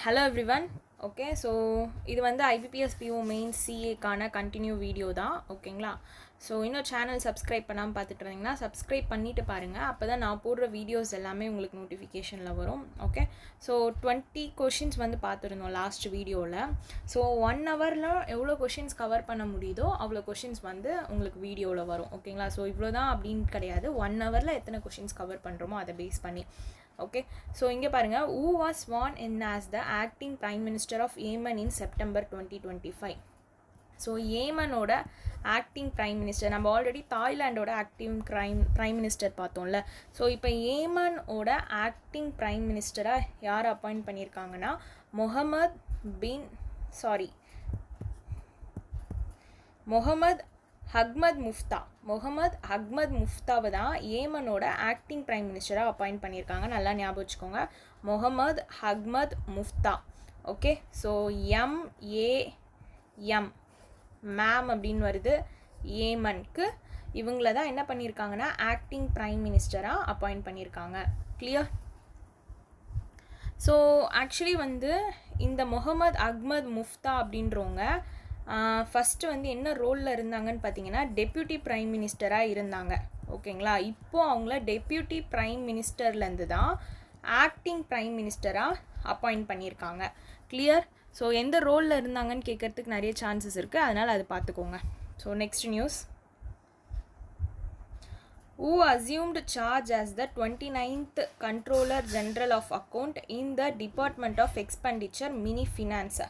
Hello everyone. Okay, so இது வந்து IBPS PO main சிஏக்கான கண்டினியூ வீடியோ தான். ஓகேங்களா? ஸோ இன்னும் சேனல் சப்ஸ்கிரைப் பண்ணாமல் பார்த்துட்டு இருந்தீங்கன்னா சப்ஸ்கிரைப் பண்ணிவிட்டு பாருங்கள். அப்போ தான் நான் போடுற வீடியோஸ் எல்லாமே உங்களுக்கு நோட்டிஃபிகேஷனில் வரும். ஓகே, ஸோ 20 கொஷின்ஸ் வந்து பார்த்துருந்தோம் லாஸ்ட் வீடியோவில். ஸோ 1 ஹவரில் எவ்வளோ கொஷின்ஸ் கவர் பண்ண முடியுதோ அவ்வளோ கொஷின்ஸ் வந்து உங்களுக்கு வீடியோவில் வரும். ஓகேங்களா? ஸோ இவ்வளோ தான் அப்படின்னு கிடையாது. 1 ஹவரில் எத்தனை கொஷின்ஸ் கவர் பண்ணுறோமோ அதை பேஸ் பண்ணி. ஓகே, ஸோ இங்கே பாருங்கள், who was sworn in as the acting prime minister of Yemen in September 2025. So ஏமனோட ஆக்டிங் ப்ரைம் மினிஸ்டர், நம்ம ஆல்ரெடி தாய்லாண்டோட ஆக்டிங் ப்ரைம் மினிஸ்டர் பார்த்தோம்ல. ஸோ இப்போ ஏமனோட ஆக்டிங் ப்ரைம் மினிஸ்டராக யார் அப்பாயிண்ட் பண்ணியிருக்காங்கன்னா முகமது அஹ்மத் முஃப்தாவை தான் ஏமனோட ஆக்டிங் ப்ரைம் மினிஸ்டராக அப்பாயிண்ட் பண்ணியிருக்காங்க. நல்லா ஞாபகம் வச்சுக்கோங்க, Mohammed Ahmad முஃப்தா. Okay, so MAM ma'am அப்படின்னு வருது. ஏமனுக்கு இவங்கள தான் என்ன பண்ணியிருக்காங்கன்னா ஆக்டிங் ப்ரைம் மினிஸ்டராக அப்பாயிண்ட் பண்ணியிருக்காங்க. கிளியர்? ஸோ ஆக்சுவலி வந்து இந்த முகமது அஹ்மத் முஃப்தா அப்படின்றவங்க ஃபஸ்ட்டு வந்து என்ன ரோலில் இருந்தாங்கன்னு பார்த்தீங்கன்னா டெப்யூட்டி ப்ரைம் மினிஸ்டராக இருந்தாங்க. ஓகேங்களா? இப்போது அவங்கள டெப்யூட்டி ப்ரைம் மினிஸ்டர்லேருந்து தான் ஆக்டிங் ப்ரைம் மினிஸ்டராக அப்பாயிண்ட் பண்ணியிருக்காங்க. கிளியர்? ஸோ எந்த ரோலில் இருந்தாங்கன்னு கேட்குறதுக்கு நிறைய சான்சஸ் இருக்குது, அதனால் அது பார்த்துக்கோங்க. So next news, who assumed charge as the 29th Controller General of Account in the Department of Expenditure Mini Finance.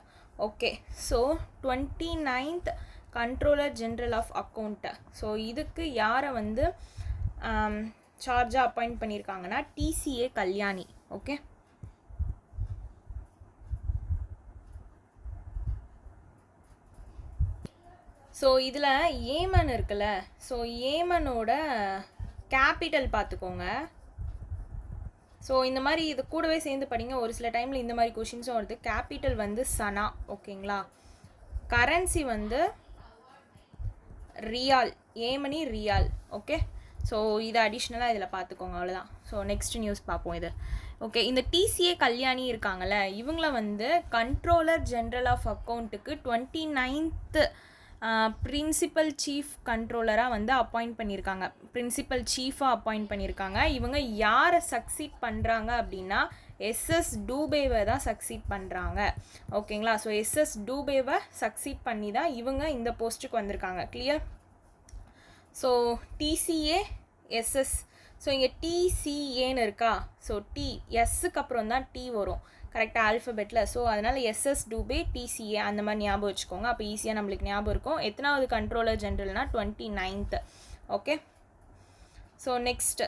Okay, so 29th Controller General of Account. So இதுக்கு யாரை வந்து சார்ஜாக அப்பாயிண்ட் பண்ணியிருக்காங்கன்னா TCA கல்யாணி. ஓகே, ஸோ இதில் Yemen இருக்குல்ல, so ஏமனோட capital பார்த்துக்கோங்க. So இந்த மாதிரி இது கூடவே சேர்ந்து படிங்க, ஒரு சில டைமில் இந்த மாதிரி கொஷின்ஸும் வருது. கேபிட்டல் வந்து சனா. ஓகேங்களா? கரன்சி வந்து ரியால், ஏமனி ரியால். ஓகே, ஸோ இது அடிஷ்னலாக இதில் பார்த்துக்கோங்க, அவ்வளோதான். ஸோ நெக்ஸ்ட் நியூஸ் பார்ப்போம் இது. ஓகே, இந்த TCA கல்யாணி இருக்காங்கள்ல, இவங்கள வந்து கண்ட்ரோலர் ஜென்ரல் ஆஃப் அக்கௌண்ட்டுக்கு 29th பிரின்சிபல் சீஃப் கண்ட்ரோலராக வந்து அப்பாயிண்ட் பண்ணியிருக்காங்க. பிரின்சிபல் சீஃபாக அப்பாயிண்ட் பண்ணியிருக்காங்க. இவங்க யாரை சக்சீட் பண்ணுறாங்க அப்படின்னா SS டூபேவை தான் சக்சீட் பண்ணுறாங்க. ஓகேங்களா? ஸோ SS டூபேவை சக்சீட் பண்ணி தான் இவங்க இந்த போஸ்ட்டுக்கு வந்திருக்காங்க. Clear? So TCA SS, so இங்கே TCAன்னு இருக்கா, ஸோ எஸ்ஸுக்கு அப்புறம் தான் T வரும் கரெக்டாக ஆல்ஃபபெட்டில். ஸோ அதனால் SS டூபே TCA அந்த மாதிரி ஞாபகம் வச்சுக்கோங்க, அப்போ ஈஸியாக நம்மளுக்கு ஞாபகம் இருக்கும். எத்தனாவது கண்ட்ரோலர் ஜென்ரல்னால் 29th. Okay, so next,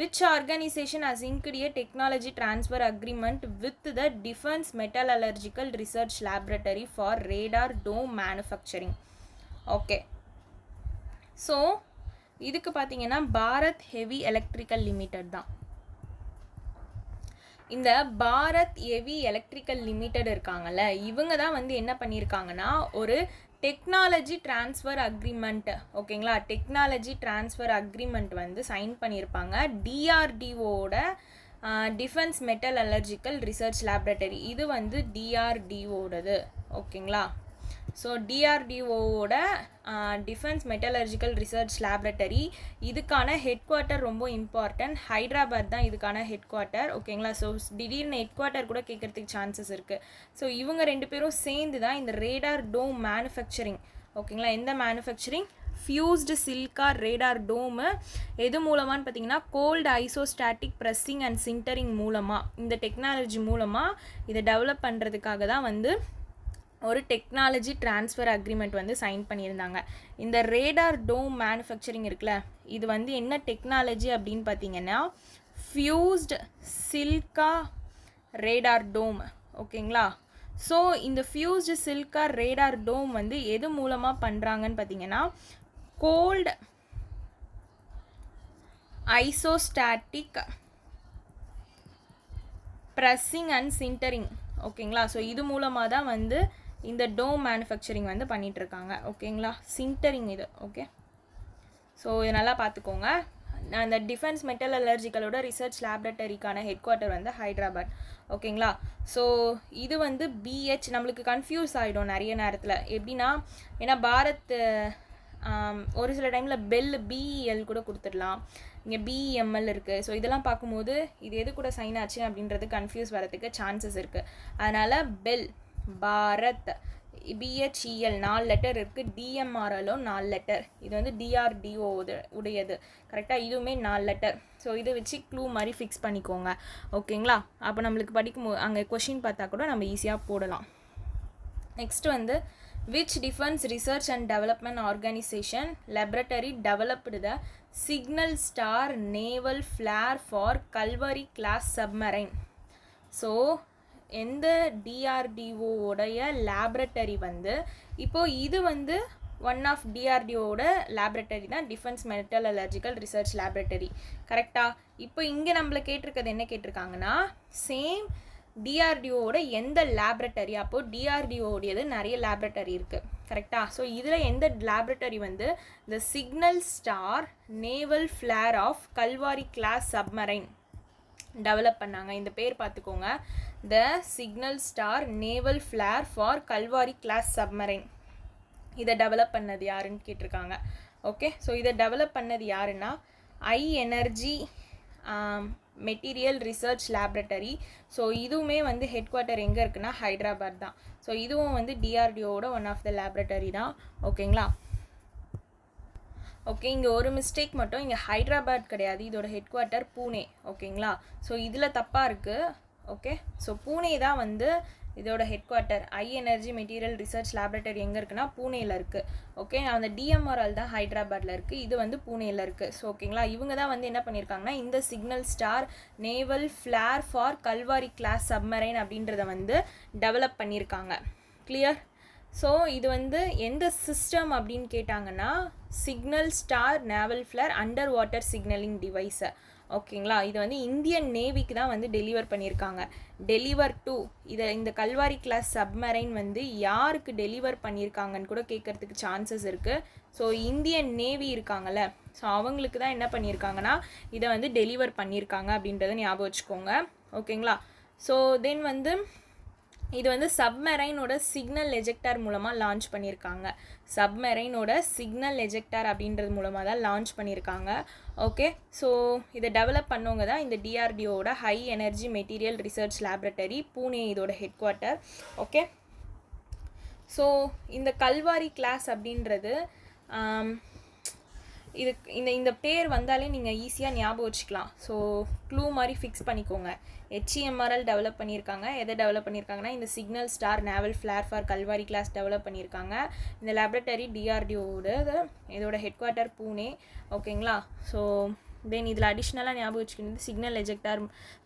which organization has inked a technology transfer agreement with the Defense Metallurgical Research Laboratory for radar dome manufacturing. Okay, so இதுக்கு பார்த்தீங்கன்னா பாரத் ஹெவி எலக்ட்ரிக்கல் லிமிடெட் தான். இந்த பாரத் ஹெவி எலக்ட்ரிக்கல் லிமிடெட் இருக்காங்கல்ல, இவங்க தான் வந்து என்ன பண்ணியிருக்காங்கன்னா ஒரு டெக்னாலஜி டிரான்ஸ்ஃபர் அக்ரிமெண்ட். ஓகேங்களா? டெக்னாலஜி டிரான்ஸ்ஃபர் அக்ரிமெண்ட் வந்து சைன் பண்ணியிருப்பாங்க DRDOவோட டிஃபென்ஸ் மெட்டலர்ஜிக்கல் ரிசர்ச் லேபரட்டரி. இது வந்து DRDOவோடது. ஓகேங்களா? ஸோ DRDOவோட டிஃபென்ஸ் மெட்டலர்ஜிக்கல் ரிசர்ச் லேபரட்டரி, இதுக்கான ஹெட் குவார்ட்டர் ரொம்ப இம்பார்ட்டன்ட். ஹைதராபாத் தான் இதுக்கான ஹெட் குவார்ட்டர். ஓகேங்களா? ஸோ திடீர்னு ஹெட் குவார்ட்டர் கூட கேட்குறதுக்கு சான்சஸ் இருக்குது. ஸோ இவங்க 2 பேரும் சேர்ந்து தான் இந்த ரேடார் டோம் மேனுஃபேக்சரிங். ஓகேங்களா? எந்த மேனுஃபேக்சரிங்? ஃபியூஸ்டு சில்கா ரேடார் டோமு எது மூலமானு பார்த்தீங்கன்னா கோல்டு ஐசோஸ்டாட்டிக் ப்ரெஸ்ஸிங் அண்ட் சின்டரிங் மூலமாக, இந்த டெக்னாலஜி மூலமாக இதை டெவலப் பண்ணுறதுக்காக தான் வந்து ஒரு டெக்னாலஜி டிரான்ஸ்ஃபர் அக்ரிமெண்ட் வந்து சைன் பண்ணியிருந்தாங்க. இந்த ரேடார் டோம் மேனுஃபேக்சரிங் இருக்குல்ல, இது வந்து என்ன டெக்னாலஜி அப்படின்னு பார்த்தீங்கன்னா ஃபியூஸ்டு சில்கா ரேடார் டோம். ஓகேங்களா? ஸோ இந்த ஃபியூஸ்டு சில்கா ரேடார் டோம் வந்து எது மூலமாக பண்ணுறாங்கன்னு பார்த்தீங்கன்னா கோல்டு ஐசோஸ்டாட்டிக் ப்ரெஸ்ஸிங் அண்ட் சின்டரிங். ஓகேங்களா? ஸோ இது மூலமாக தான் வந்து இந்த டோம் மேனுஃபேக்சரிங் வந்து பண்ணிகிட்ருக்காங்க. ஓகேங்களா? சின்டரிங் இது. ஓகே, ஸோ இது நல்லா பார்த்துக்கோங்க. அந்த டிஃபென்ஸ் மெட்டலர்ஜிக்கலோட ரிசர்ச் லேபரட்டரிக்கான ஹெட் குவார்ட்டர் வந்து ஹைதராபாத். ஓகேங்களா. ஸோ இது வந்து பிஹெச் நம்மளுக்கு கன்ஃபியூஸ் ஆகிடும் நிறைய நேரத்தில். எப்படின்னா ஏன்னா பாரத் ஒரு சில டைமில் பெல் பிஇஎல் கூட கொடுத்துடலாம், இங்கே பிஇஎம்எல் இருக்குது. ஸோ இதெல்லாம் பார்க்கும்போது இது எது கூட சைன் ஆச்சு அப்படின்றது கன்ஃபியூஸ் வரதுக்கு சான்சஸ் இருக்குது. அதனால் பெல் பாரத் பிஹெச்இஎல் 4 லெட்டர் இருக்குது, டிஎம்ஆர்எலும் 4 லெட்டர், இது வந்து டிஆர்டிஓ உடையது கரெக்டாக, இதுவுமே 4 லெட்டர். ஸோ இதை வச்சு க்ளூ மாதிரி ஃபிக்ஸ் பண்ணிக்கோங்க. ஓகேங்களா. அப்போ நம்மளுக்கு படிக்கும்போது அங்கே கொஷின் பார்த்தா கூட நம்ம ஈஸியாக போடலாம். நெக்ஸ்ட் வந்து which defense research and development organization laboratory developed the signal star naval flare for Kalvari class submarine? So எந்த டிஆர்டிஓ உடைய லேபரட்டரி வந்து இப்போது இது வந்து ஒன் ஆஃப் டிஆர்டிஓட லேபரட்டரி தான் டிஃபென்ஸ் மெட்டலர்ஜிக்கல் ரிசர்ச் லேபரட்டரி கரெக்டாக. இப்போ இங்கே நம்மளை கேட்டிருக்கிறது என்ன கேட்டிருக்காங்கன்னா சேம் டிஆர்டிஓட எந்த லேபரட்டரி, அப்போது டிஆர்டிஓடையது நிறைய லேபரட்டரி இருக்குது கரெக்டாக. ஸோ இதில் எந்த லேபரட்டரி வந்து the signal star naval flare of Kalvari class submarine develop பண்ணாங்க. இந்த பேர் பார்த்துக்கோங்க, the signal star naval flare for Kalvari class submarine. இதை டெவலப் பண்ணது யாருன்னு கேட்டிருக்காங்க. ஓகே. ஸோ இதை டெவலப் பண்ணது யாருன்னா high energy material research laboratory. So இதுவுமே வந்து ஹெட் குவார்ட்டர் எங்கே இருக்குன்னா ஹைதராபாத் தான். ஸோ இதுவும் வந்து டிஆர்டிஓட ஒன் ஆஃப் த லேபரட்டரி தான். ஓகேங்களா. ஓகே, இங்கே ஒரு மிஸ்டேக் மட்டும், இங்கே ஹைதராபாத் கிடையாது, இதோட ஹெட் குவார்ட்டர் பூனே. ஓகேங்களா. ஸோ இதில் தப்பாக இருக்குது. ஓகே. ஸோ பூனே தான் வந்து இதோட ஹெட் குவார்ட்டர். ஐ எனர்ஜி மெட்டீரியல் ரிசர்ச் லேபரட்டரி எங்கே இருக்குன்னா பூனேயில் இருக்குது. ஓகே. அந்த டிஎம்ஆர்எல் தான் ஹைதராபாத்தில் இருக்குது, இது வந்து பூனேயில் இருக்குது. ஸோ ஓகேங்களா. இவங்க தான் வந்து என்ன பண்ணியிருக்காங்கன்னா இந்த signal star naval flare for Kalvari class submarine அப்படின்றத வந்து டெவலப் பண்ணியிருக்காங்க. கிளியர். ஸோ இது வந்து எந்த சிஸ்டம் அப்படின்னு கேட்டாங்கன்னா signal star naval flare under water signalling டிவைஸை. ஓகேங்களா. இது வந்து இந்தியன் நேவிக்கு தான் வந்து டெலிவர் பண்ணியிருக்காங்க. டெலிவர் டு இந்த கல்வாரி கிளாஸ் சப்மரைன் வந்து யாருக்கு டெலிவர் பண்ணியிருக்காங்கன்னு கூட கேட்குறதுக்கு சான்சஸ் இருக்குது. ஸோ இந்தியன் நேவி இருக்காங்கள்ல, ஸோ அவங்களுக்கு தான் என்ன பண்ணியிருக்காங்கன்னா இதை வந்து டெலிவர் பண்ணியிருக்காங்க அப்படின்றத ஞாபகம் வச்சுக்கோங்க. ஓகேங்களா. ஸோ தென் வந்து இது வந்து சப்மெரைனோட சிக்னல் எஜெக்டார் மூலமாக லான்ச் பண்ணியிருக்காங்க. சப்மெரைனோட சிக்னல் எஜெக்டார் அப்படின்றது மூலமாக தான் லான்ச் பண்ணியிருக்காங்க. ஓகே. ஸோ இதை டெவலப் பண்ணவங்க தான் இந்த டிஆர்டிஓட high energy material research laboratory, Pune இதோட ஹெட் குவார்ட்டர். ஓகே. ஸோ இந்த கல்வாரி கிளாஸ் அப்படின்றது இது இந்த பேர் வந்தாலே நீங்கள் ஈஸியாக ஞாபகம் வச்சுக்கலாம். ஸோ க்ளூ மாதிரி ஃபிக்ஸ் பண்ணிக்கோங்க. ஹெச்இஎம்ஆர்எல் டெவலப் பண்ணியிருக்காங்க. எதை டெவலப் பண்ணியிருக்காங்கன்னா இந்த signal star naval flare for Kalvari class develop பண்ணியிருக்காங்க. இந்த லேபரட்டரி டிஆர்டிஓட இதோட ஹெட் குவார்ட்டர் பூனே. ஓகேங்களா. ஸோ தென் இதில் அடிஷ்னலாக ஞாபகம் வச்சுக்கிறது சிக்னல் எஜெக்டார்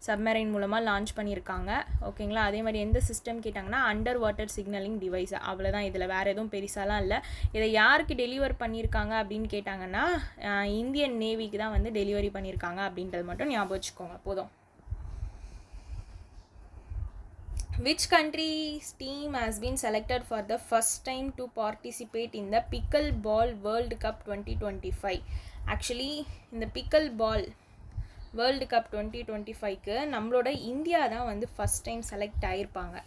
சப்மரைன் மூலமாக லான்ச் பண்ணியிருக்காங்க. ஓகேங்களா. அதே மாதிரி எந்த சிஸ்டம் கேட்டாங்கன்னா அண்டர் வாட்டர் சிக்னலிங் டிவைஸ். அவ்வளோதான், இதில் வேறு எதுவும் பெருசாலாம் இல்லை. இதை யாருக்கு டெலிவர் பண்ணியிருக்காங்க அப்படின்னு கேட்டாங்கன்னா இந்தியன் நேவிக்கு தான் வந்து டெலிவரி பண்ணியிருக்காங்க அப்படின்றது மட்டும் ஞாபகம் வச்சுக்கோங்க போதும். Which country's team has been selected for the first time to participate in the Pickleball World Cup 2025? Actually, இந்த Pickleball World Cup 2025க்கு நம்மளோட இந்தியா தான் வந்து ஃபஸ்ட் டைம் செலக்ட் ஆகிருப்பாங்க.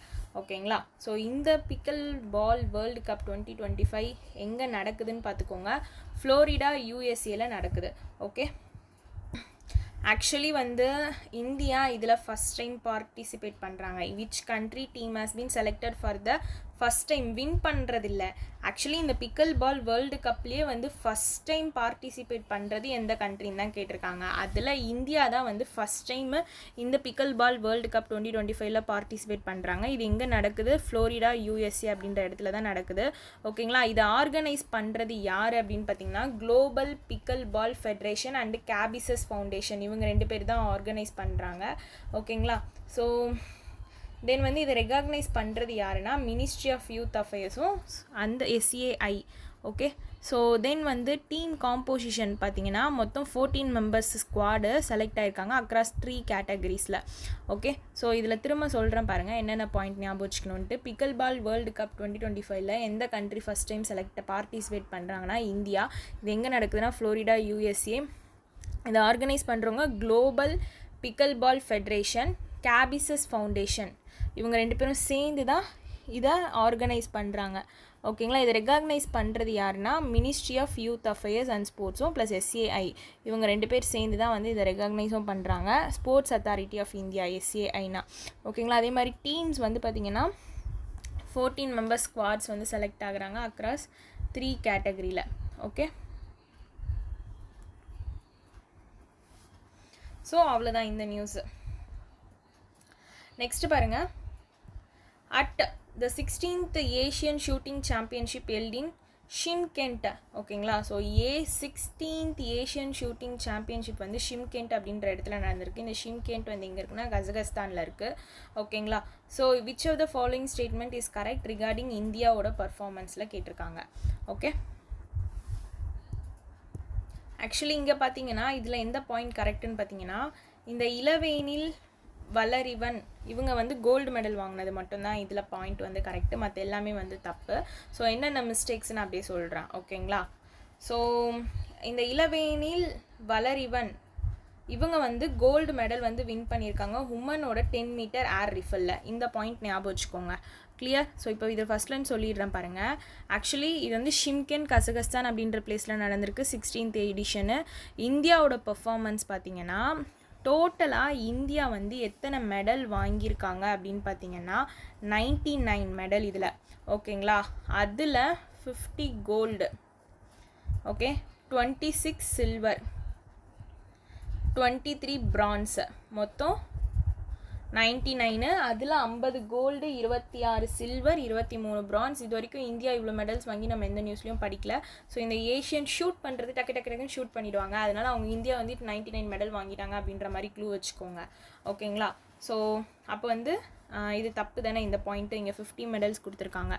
ஓகேங்களா. ஸோ இந்த Pickleball World Cup 2025 எங்கே நடக்குதுன்னு பார்த்துக்கோங்க. ஃப்ளோரிடா யூஎஸ்ஏல நடக்குது. ஓகே. ஆக்சுவலி வந்து இந்தியா இதில் ஃபஸ்ட் டைம் பார்ட்டிசிபேட் பண்ணுறாங்க. Which country team has been selected for the first time, win பண்ணுறதில்ல. ஆக்சுவலி இந்த Pickleball வேர்ல்டு கப்லேயே வந்து ஃபஸ்ட் டைம் பார்ட்டிசிபேட் பண்ணுறது எந்த கண்ட்ரின்னு தான் கேட்டிருக்காங்க. அதில் இந்தியா தான் வந்து ஃபஸ்ட் டைமு இந்த Pickleball வேர்ல்டு கப் 2025 பார்ட்டிசிபேட் பண்ணுறாங்க. இது எங்கே நடக்குது? ஃப்ளோரிடா யூஎஸ்ஏ அப்படின்ற இடத்துல தான் நடக்குது. ஓகேங்களா. இதை ஆர்கனைஸ் பண்ணுறது யார் அப்படின்னு பார்த்தீங்கன்னா குளோபல் Pickleball ஃபெடரேஷன் அண்டு கேபிசஸ் ஃபவுண்டேஷன், இவங்க 2 பேர் தான் ஆர்கனைஸ் பண்ணுறாங்க. ஓகேங்களா. ஸோ தென் வந்து இதை ரெகக்னைஸ் பண்ணுறது யாருன்னா மினிஸ்ட்ரி ஆஃப் யூத் அஃபேர்ஸும் அந்த SAI. ஓகே. ஸோ தென் வந்து டீம் காம்போசிஷன் பார்த்தீங்கன்னா மொத்தம் 14 மெம்பர்ஸ் ஸ்குவாடு செலக்ட் ஆகிருக்காங்க அக்ராஸ் 3 கேட்டகரிஸில். ஓகே. ஸோ இதில் திரும்ப சொல்கிறேன் பாருங்கள் என்னென்ன பாயிண்ட் ஞாபகம் வச்சுக்கணுன்ட்டு. Pickleball வேர்ல்டு கப் 2025 எந்த கண்ட்ரி ஃபஸ்ட் டைம் பார்ட்டிசிபேட் பண்ணுறாங்கன்னா இந்தியா. இது எங்கே நடக்குதுன்னா ஃப்ளோரிடா யூஎஸ்ஏ. இதை ஆர்கனைஸ் பண்ணுறவங்க குளோபல் பிக்கல் பால் ஃபெடரேஷன், கேபிசஸ் ஃபவுண்டேஷன், இவங்க 2 பேரும் சேர்ந்து தான் இதை ஆர்கனைஸ் பண்ணுறாங்க. ஓகேங்களா. இதை ரெகக்னைஸ் பண்ணுறது யாருன்னா ministry of youth affairs and ஸ்போர்ட்ஸும் ப்ளஸ் SAI, இவங்க 2 பேர் சேர்ந்து தான் வந்து இதை ரெகக்னைஸும் பண்ணுறாங்க. ஸ்போர்ட்ஸ் அத்தாரிட்டி ஆஃப் இந்தியா SAIனா. ஓகேங்களா. அதே மாதிரி டீம்ஸ் வந்து பார்த்திங்கன்னா 14 மெம்பர்ஸ் ஸ்குவாட்ஸ் வந்து செலக்ட் ஆகுறாங்க அக்ராஸ் 3 கேட்டகரியில். ஓகே. ஸோ அவ்வளோதான் இந்த நியூஸு. நெக்ஸ்ட் பாருங்கள். At the 16th Asian shooting championship held in Shymkent. ஓகேங்களா. So 16th Asian shooting championship வந்து ஷிம்கெண்ட் அப்படின்ற இடத்துல நடந்திருக்கு. இந்த ஷிம்கெண்ட் வந்து எங்கே இருக்குன்னா கசகஸ்தானில் இருக்குது. ஓகேங்களா. So which of the following statement is correct regarding இந்தியாவோட பர்ஃபார்மன்ஸில் கேட்டிருக்காங்க. ஓகே. ஆக்சுவலி இங்கே பார்த்தீங்கன்னா இதில் எந்த பாயிண்ட் கரெக்டுன்னு பார்த்தீங்கன்னா இந்த இளவேனில் வளரிவன் இவங்க வந்து கோல்டு மெடல் வாங்கினது மட்டும்தான் இதில் பாயிண்ட் வந்து கரெக்டு, மற்ற எல்லாமே வந்து தப்பு. ஸோ என்னென்ன மிஸ்டேக்ஸ்ன்னு அப்படியே சொல்கிறேன். ஓகேங்களா. ஸோ இந்த இளவேனில் வளரிவன் இவங்க வந்து கோல்டு மெடல் வந்து வின் பண்ணியிருக்காங்க உமனோட 10 மீட்டர் ஏர் ரிஃபலில். இந்த பாயிண்ட் ஞாபகம் வச்சுக்கோங்க. கிளியர். ஸோ இப்போ இது ஃபஸ்ட்லன்னு சொல்லிடுறேன் பாருங்கள். ஆக்சுவலி இது வந்து ஷிம்கென் கசகஸ்தான் அப்படின்ற பிளேஸில் நடந்திருக்கு 16th எடிஷனு. இந்தியாவோட பர்ஃபார்மன்ஸ் பார்த்திங்கன்னா டோட்டலாக இந்தியா வந்து எத்தனை மெடல் வாங்கியிருக்காங்க அப்படின்னு பார்த்தீங்கன்னா 99 மெடல் இதில். ஓகேங்களா. அதில் 50 கோல்டு, ஓகே, 26 சில்வர், 23 பிரான்ஸு, மொத்தம் 99. அதில் 50 கோல்டு, 26 சில்வர், 23 பிரான்ஸ். இது வரைக்கும் இந்தியா இவ்வளோ மெடல்ஸ் வாங்கி நம்ம எந்த நியூஸ்லையும் படிக்கல. ஸோ இந்த ஏஷியன் ஷூட் பண்ணுறது டக்குன்னு ஷூட் பண்ணிவிடுவாங்க. அதனால் அவங்க இந்தியா வந்து 99 மெடல் வாங்கிட்டாங்க அப்படின்ற மாதிரி க்ளூ வச்சுக்கோங்க. ஓகேங்களா. ஸோ அப்போ வந்து இது தப்பு தானே இந்த பாயிண்ட்டு. இங்கே 50 மெடல்ஸ் கொடுத்துருக்காங்க.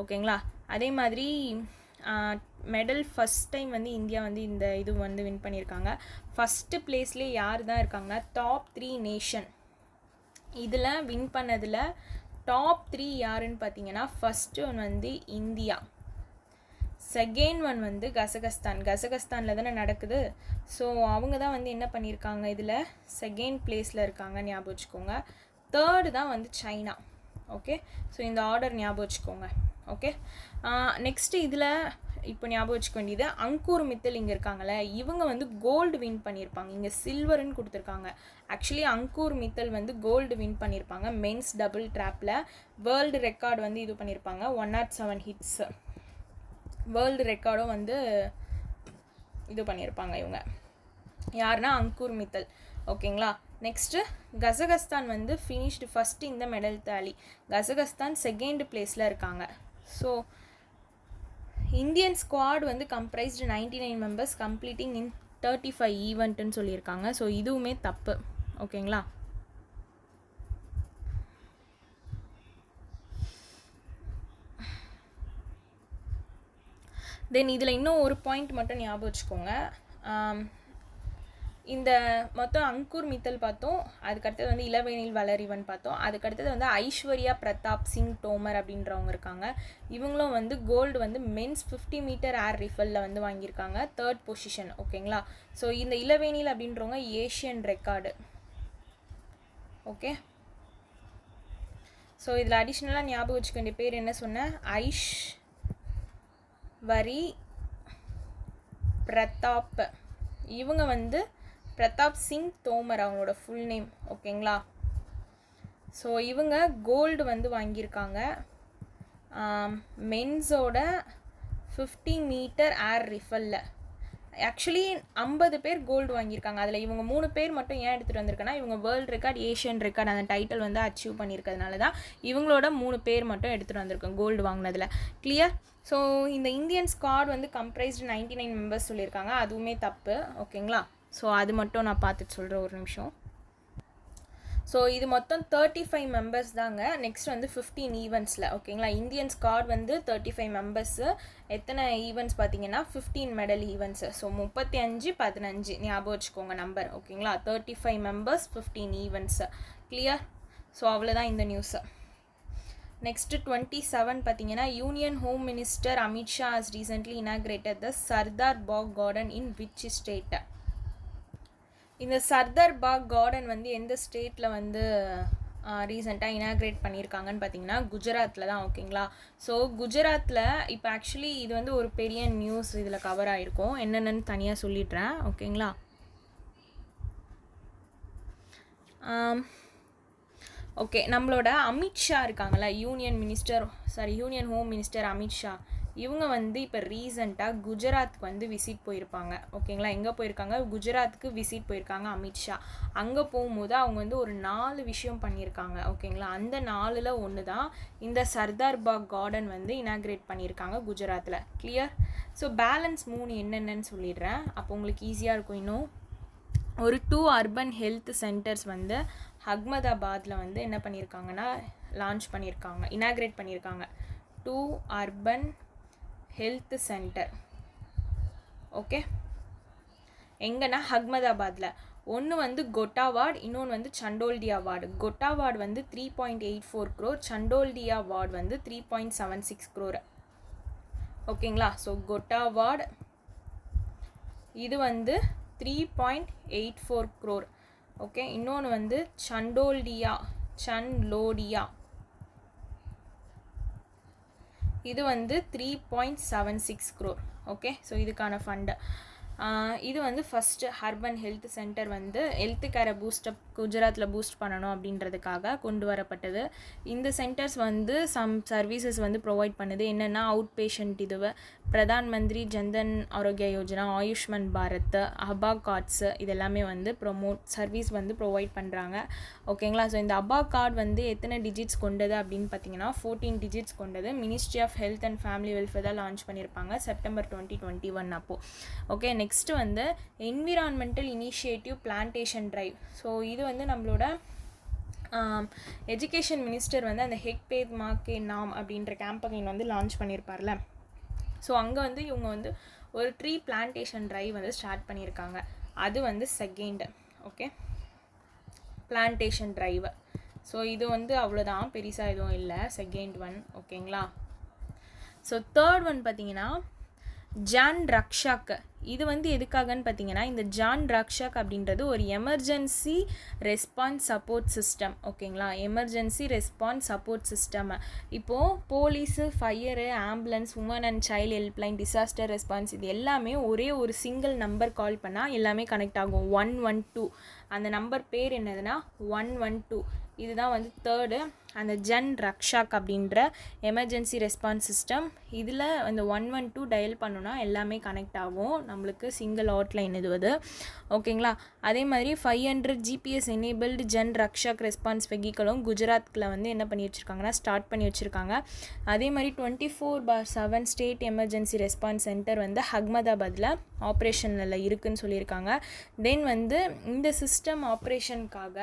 ஓகேங்களா. அதே மாதிரி மெடல் ஃபஸ்ட் டைம் வந்து இந்தியா வந்து இந்த இது வந்து வின் பண்ணியிருக்காங்க. ஃபஸ்ட்டு பிளேஸ்லேயே யார் தான் இருக்காங்கன்னா டாப் 3 நேஷன் இதில் வின் பண்ணதில் டாப் 3 யாருன்னு பார்த்தீங்கன்னா ஃபஸ்ட்டு ஒன் வந்து இந்தியா, செகண்ட் ஒன் வந்து கசகஸ்தானில் தானே நடக்குது. ஸோ அவங்க தான் வந்து என்ன பண்ணியிருக்காங்க இதில் செகண்ட் பிளேஸில் இருக்காங்க, ஞாபகம் வச்சுக்கோங்க. தேர்டு தான் வந்து சைனா. ஓகே. ஸோ இந்த ஆர்டர் ஞாபகம் வச்சுக்கோங்க. ஓகே. நெக்ஸ்ட்டு இதில் இப்போ ஞாபகம் வச்சுக்க வேண்டியது அங்கூர் மித்தல் இங்கே இருக்காங்களே, இவங்க வந்து கோல்டு வின் பண்ணியிருப்பாங்க. இங்கே சில்வர்னு கொடுத்துருக்காங்க. ஆக்சுவலி அங்கூர் மித்தல் வந்து கோல்டு வின் பண்ணியிருப்பாங்க மென்ஸ் டபுள் ட்ராப்பில். வேர்ல்டு ரெக்கார்டு வந்து இது பண்ணியிருப்பாங்க 107 ஹிட்ஸ். வேர்ல்டு ரெக்கார்டும் வந்து இது பண்ணியிருப்பாங்க இவங்க. யாருன்னா அங்கூர் மித்தல். ஓகேங்களா. நெக்ஸ்ட்டு கசகஸ்தான் வந்து ஃபினிஷ்டு ஃபஸ்ட்டு இந்த மெடல் தாலி. கசகஸ்தான் செகண்ட் பிளேஸில் இருக்காங்க. ஸோ இந்தியன் ஸ்குவாட் வந்து கம்ப்ரைஸ்டு 99 மெம்பர்ஸ் கம்ப்ளீட்டிங் இன் 35 ஈவெண்ட்டுன்னு சொல்லியிருக்காங்க. ஸோ இதுவுமே தப்பு. ஓகேங்களா. தென் இதில் இன்னும் ஒரு பாயிண்ட் மட்டும் ஞாபகம் வச்சுக்கோங்க. இந்த மொத்தம் அங்கூர் மித்தல் பார்த்தோம், அதுக்கடுத்தது வந்து இளவேனில் வளரிவன் பார்த்தோம், அதுக்கடுத்தது வந்து ஐஸ்வர்யா பிரதாப் சிங் தோமர் அப்படின்றவங்க இருக்காங்க. இவங்களும் வந்து கோல்டு வந்து மென்ஸ் 50 மீட்டர் ஏர் ரிஃபலில் வந்து வாங்கியிருக்காங்க, 3rd பொசிஷன். ஓகேங்களா. ஸோ இந்த இளவேனில் அப்படின்றவங்க ஏஷியன் ரெக்கார்டு. ஓகே. ஸோ இதில் அடிஷ்னலாக ஞாபகம் வச்சுக்க வேண்டிய பேர் என்ன சொன்னேன், ஐஸ்வரி பிரதாப். இவங்க வந்து பிரதாப் சிங் தோமர் அவங்களோட ஃபுல் நேம். ஓகேங்களா. ஸோ இவங்க கோல்டு வந்து வாங்கியிருக்காங்க மென்ஸோட 50 மீட்டர் ஏர் ரிஃபலில். ஆக்சுவலி 50 பேர் கோல்டு வாங்கியிருக்காங்க. அதில் இவங்க 3 பேர் மட்டும் ஏன் எடுத்துகிட்டு வந்திருக்கேன்னா இவங்க வேர்ல்டு ரெக்கார்ட் ஏஷியன் ரெக்கார்ட் அந்த டைட்டில் வந்து அச்சீவ் பண்ணியிருக்கிறதுனால தான் இவங்களோட 3 பேர் மட்டும் எடுத்துகிட்டு வந்திருக்கோம் கோல்டு வாங்கினதில். கிளியர். ஸோ இந்த இந்தியன் ஸ்குவாட் வந்து கம்ப்ரைஸ்டு 99 மெம்பர்ஸ் சொல்லியிருக்காங்க, அதுவுமே தப்பு. ஓகேங்களா. ஸோ அது மட்டும் நான் பார்த்துட்டு சொல்கிறேன், ஒரு நிமிஷம். ஸோ இது மொத்தம் 35 மெம்பர்ஸ் தாங்க. நெக்ஸ்ட் வந்து 15 ஈவெண்ட்ஸில். ஓகேங்களா. இந்தியன் ஸ்குவாட் வந்து 35 மெம்பர்ஸு. எத்தனை ஈவெண்ட்ஸ் பார்த்தீங்கன்னா 15 மெடல் ஈவெண்ட்ஸு. ஸோ 35-15 ஞாபகம் வச்சுக்கோங்க நம்பர். ஓகேங்களா. 35 மெம்பர்ஸ் 15 ஈவெண்ட்ஸு. கிளியர். ஸோ அவ்வளோதான் இந்த நியூஸு. நெக்ஸ்ட்டு 27 பார்த்தீங்கன்னா union home minister Amit Shah has recently inaugurated the Sardar Bagh garden in which state. இந்த சர்தார் பாக் கார்டன் வந்து எந்த ஸ்டேட்டில் வந்து ரீசெண்டாக இனாக்ரேட் பண்ணியிருக்காங்கன்னு பார்த்தீங்கன்னா குஜராத்தில் தான். ஓகேங்களா. ஸோ குஜராத்தில் இப்போ ஆக்சுவலி இது வந்து ஒரு பெரிய நியூஸ் இதில் கவர் ஆகிருக்கும், என்னென்னு தனியாக சொல்லிடுறேன். ஓகேங்களா. ஓகே, நம்மளோட அமித்ஷா இருக்காங்கள்ல, யூனியன் ஹோம் மினிஸ்டர் அமித்ஷா, இவங்க வந்து இப்போ ரீசெண்டாக குஜராத்துக்கு வந்து விசிட் போயிருப்பாங்க. ஓகேங்களா. எங்கே போயிருக்காங்க? குஜராத்துக்கு விசிட் போயிருக்காங்க அமித்ஷா. அங்கே போகும்போது அவங்க வந்து ஒரு 4 விஷயம் பண்ணியிருக்காங்க. ஓகேங்களா. அந்த 4ல் ஒன்று தான் இந்த சர்தார் பாக் கார்டன் வந்து இனாக்ரேட் பண்ணியிருக்காங்க குஜராத்தில். கிளியர்? ஸோ பேலன்ஸ் 3 என்னென்னு சொல்லிடுறேன், அப்போ உங்களுக்கு ஈஸியாக இருக்கும். இன்னும் ஒரு 2 அர்பன் ஹெல்த் சென்டர்ஸ் வந்து அகமதாபாத்தில் வந்து என்ன பண்ணியிருக்காங்கன்னா லான்ச் பண்ணியிருக்காங்க, இனாக்ரேட் பண்ணியிருக்காங்க. 2 அர்பன் ஹெல்த் சென்டர். ஓகே, எங்கன்னா அகமதாபாத்தில். ஒன்று வந்து கொட்டாவார்டு, இன்னொன்று வந்து சண்டோல்டியா வார்டு. கொட்டாவார்டு வந்து 3.84 crore, சண்டோல்டியா வார்டு வந்து 3.76 crore. ஓகேங்களா. ஸோ கொட்டாவார்டு இது வந்து 3.84 crore. ஓகே, இன்னொன்று வந்து சண்டோல்டியா இது வந்து 3.76 crore. ஓகே, ஸோ இதுக்கான ஃபண்டு. இது வந்து ஃபஸ்ட்டு அர்பன் ஹெல்த் சென்டர் வந்து ஹெல்த் கேரை குஜராத்தில் பூஸ்ட் பண்ணணும் அப்படின்றதுக்காக கொண்டு வரப்பட்டது. இந்த சென்டர்ஸ் வந்து சம் சர்வீசஸ் வந்து ப்ரொவைட் பண்ணுது. என்னென்னா அவுட் பேஷண்ட் இதுவை பிரதான் மந்திரி ஜன்தன் ஆரோக்கிய யோஜனா, ஆயுஷ்மான் பாரத், அபா கார்ட்ஸு இதெல்லாமே வந்து சர்வீஸ் வந்து ப்ரொவைட் பண்ணுறாங்க. ஓகேங்களா. ஸோ இந்த அபா கார்டு வந்து எத்தனை டிஜிட்ஸ் கொண்டது அப்படின்னு பார்த்தீங்கன்னா 14 டிஜிட்ஸ் கொண்டது. Ministry of health and family welfare தான் லான்ச் பண்ணியிருப்பாங்க செப்டம்பர் 2021 அப்போது. ஓகே, நெக்ஸ்ட்டு வந்து environmental initiative plantation drive. So இது வந்து நம்மளோட எஜுகேஷன் மினிஸ்டர் வந்து அந்த ஹெக் பேத் மாக்கே நாம் அப்படின்ற கேம்பெயின் வந்து லான்ச் பண்ணியிருப்பார்ல. ஸோ அங்கே வந்து இவங்க வந்து ஒரு ட்ரீ பிளான்டேஷன் ட்ரைவ் வந்து ஸ்டார்ட் பண்ணியிருக்காங்க. அது வந்து second. Okay, plantation drive. So இது வந்து அவ்வளோதான், பெருசாக எதுவும் இல்லை, செகண்ட் ஒன். ஓகேங்களா. ஸோ தேர்ட் ஒன் பார்த்தீங்கன்னா ஜான் ரக்ஷாக். இது வந்து எதுக்காகன்னு பார்த்தீங்கன்னா இந்த ஜான் ரக்ஷாக் அப்படின்றது ஒரு எமர்ஜென்சி ரெஸ்பான்ஸ் சப்போர்ட் சிஸ்டம். ஓகேங்களா. Emergency response support system. இப்போது police, fire, ambulance, woman and child helpline, disaster response இது எல்லாமே ஒரே ஒரு சிங்கிள் நம்பர் கால் பண்ணால் எல்லாமே கனெக்ட் ஆகும். 112 அந்த நம்பர் பேர் என்னதுன்னா 112. இதுதான் வந்து தேர்டு அந்த ஜன் ரக்ஷாக் அப்படின்ற எமர்ஜென்சி ரெஸ்பான்ஸ் சிஸ்டம். இதில் அந்த 112 டயல் பண்ணோன்னா எல்லாமே கனெக்ட் ஆகும், நம்மளுக்கு சிங்கிள் ஹாட்லைன் இதுவது. ஓகேங்களா. அதே மாதிரி 500 GPS enabled Jan Rakshak response வெஹிக்கிளும் குஜராத்தில் வந்து என்ன பண்ணி வச்சுருக்காங்கன்னா ஸ்டார்ட் பண்ணி வச்சுருக்காங்க. அதே மாதிரி 24/7 ஸ்டேட் எமர்ஜென்சி ரெஸ்பான்ஸ் சென்டர் வந்து அகமதாபாத்தில் ஆப்ரேஷனில் இருக்குதுன்னு சொல்லியிருக்காங்க. தென் வந்து இந்த சிஸ்டம் ஆப்ரேஷனுக்காக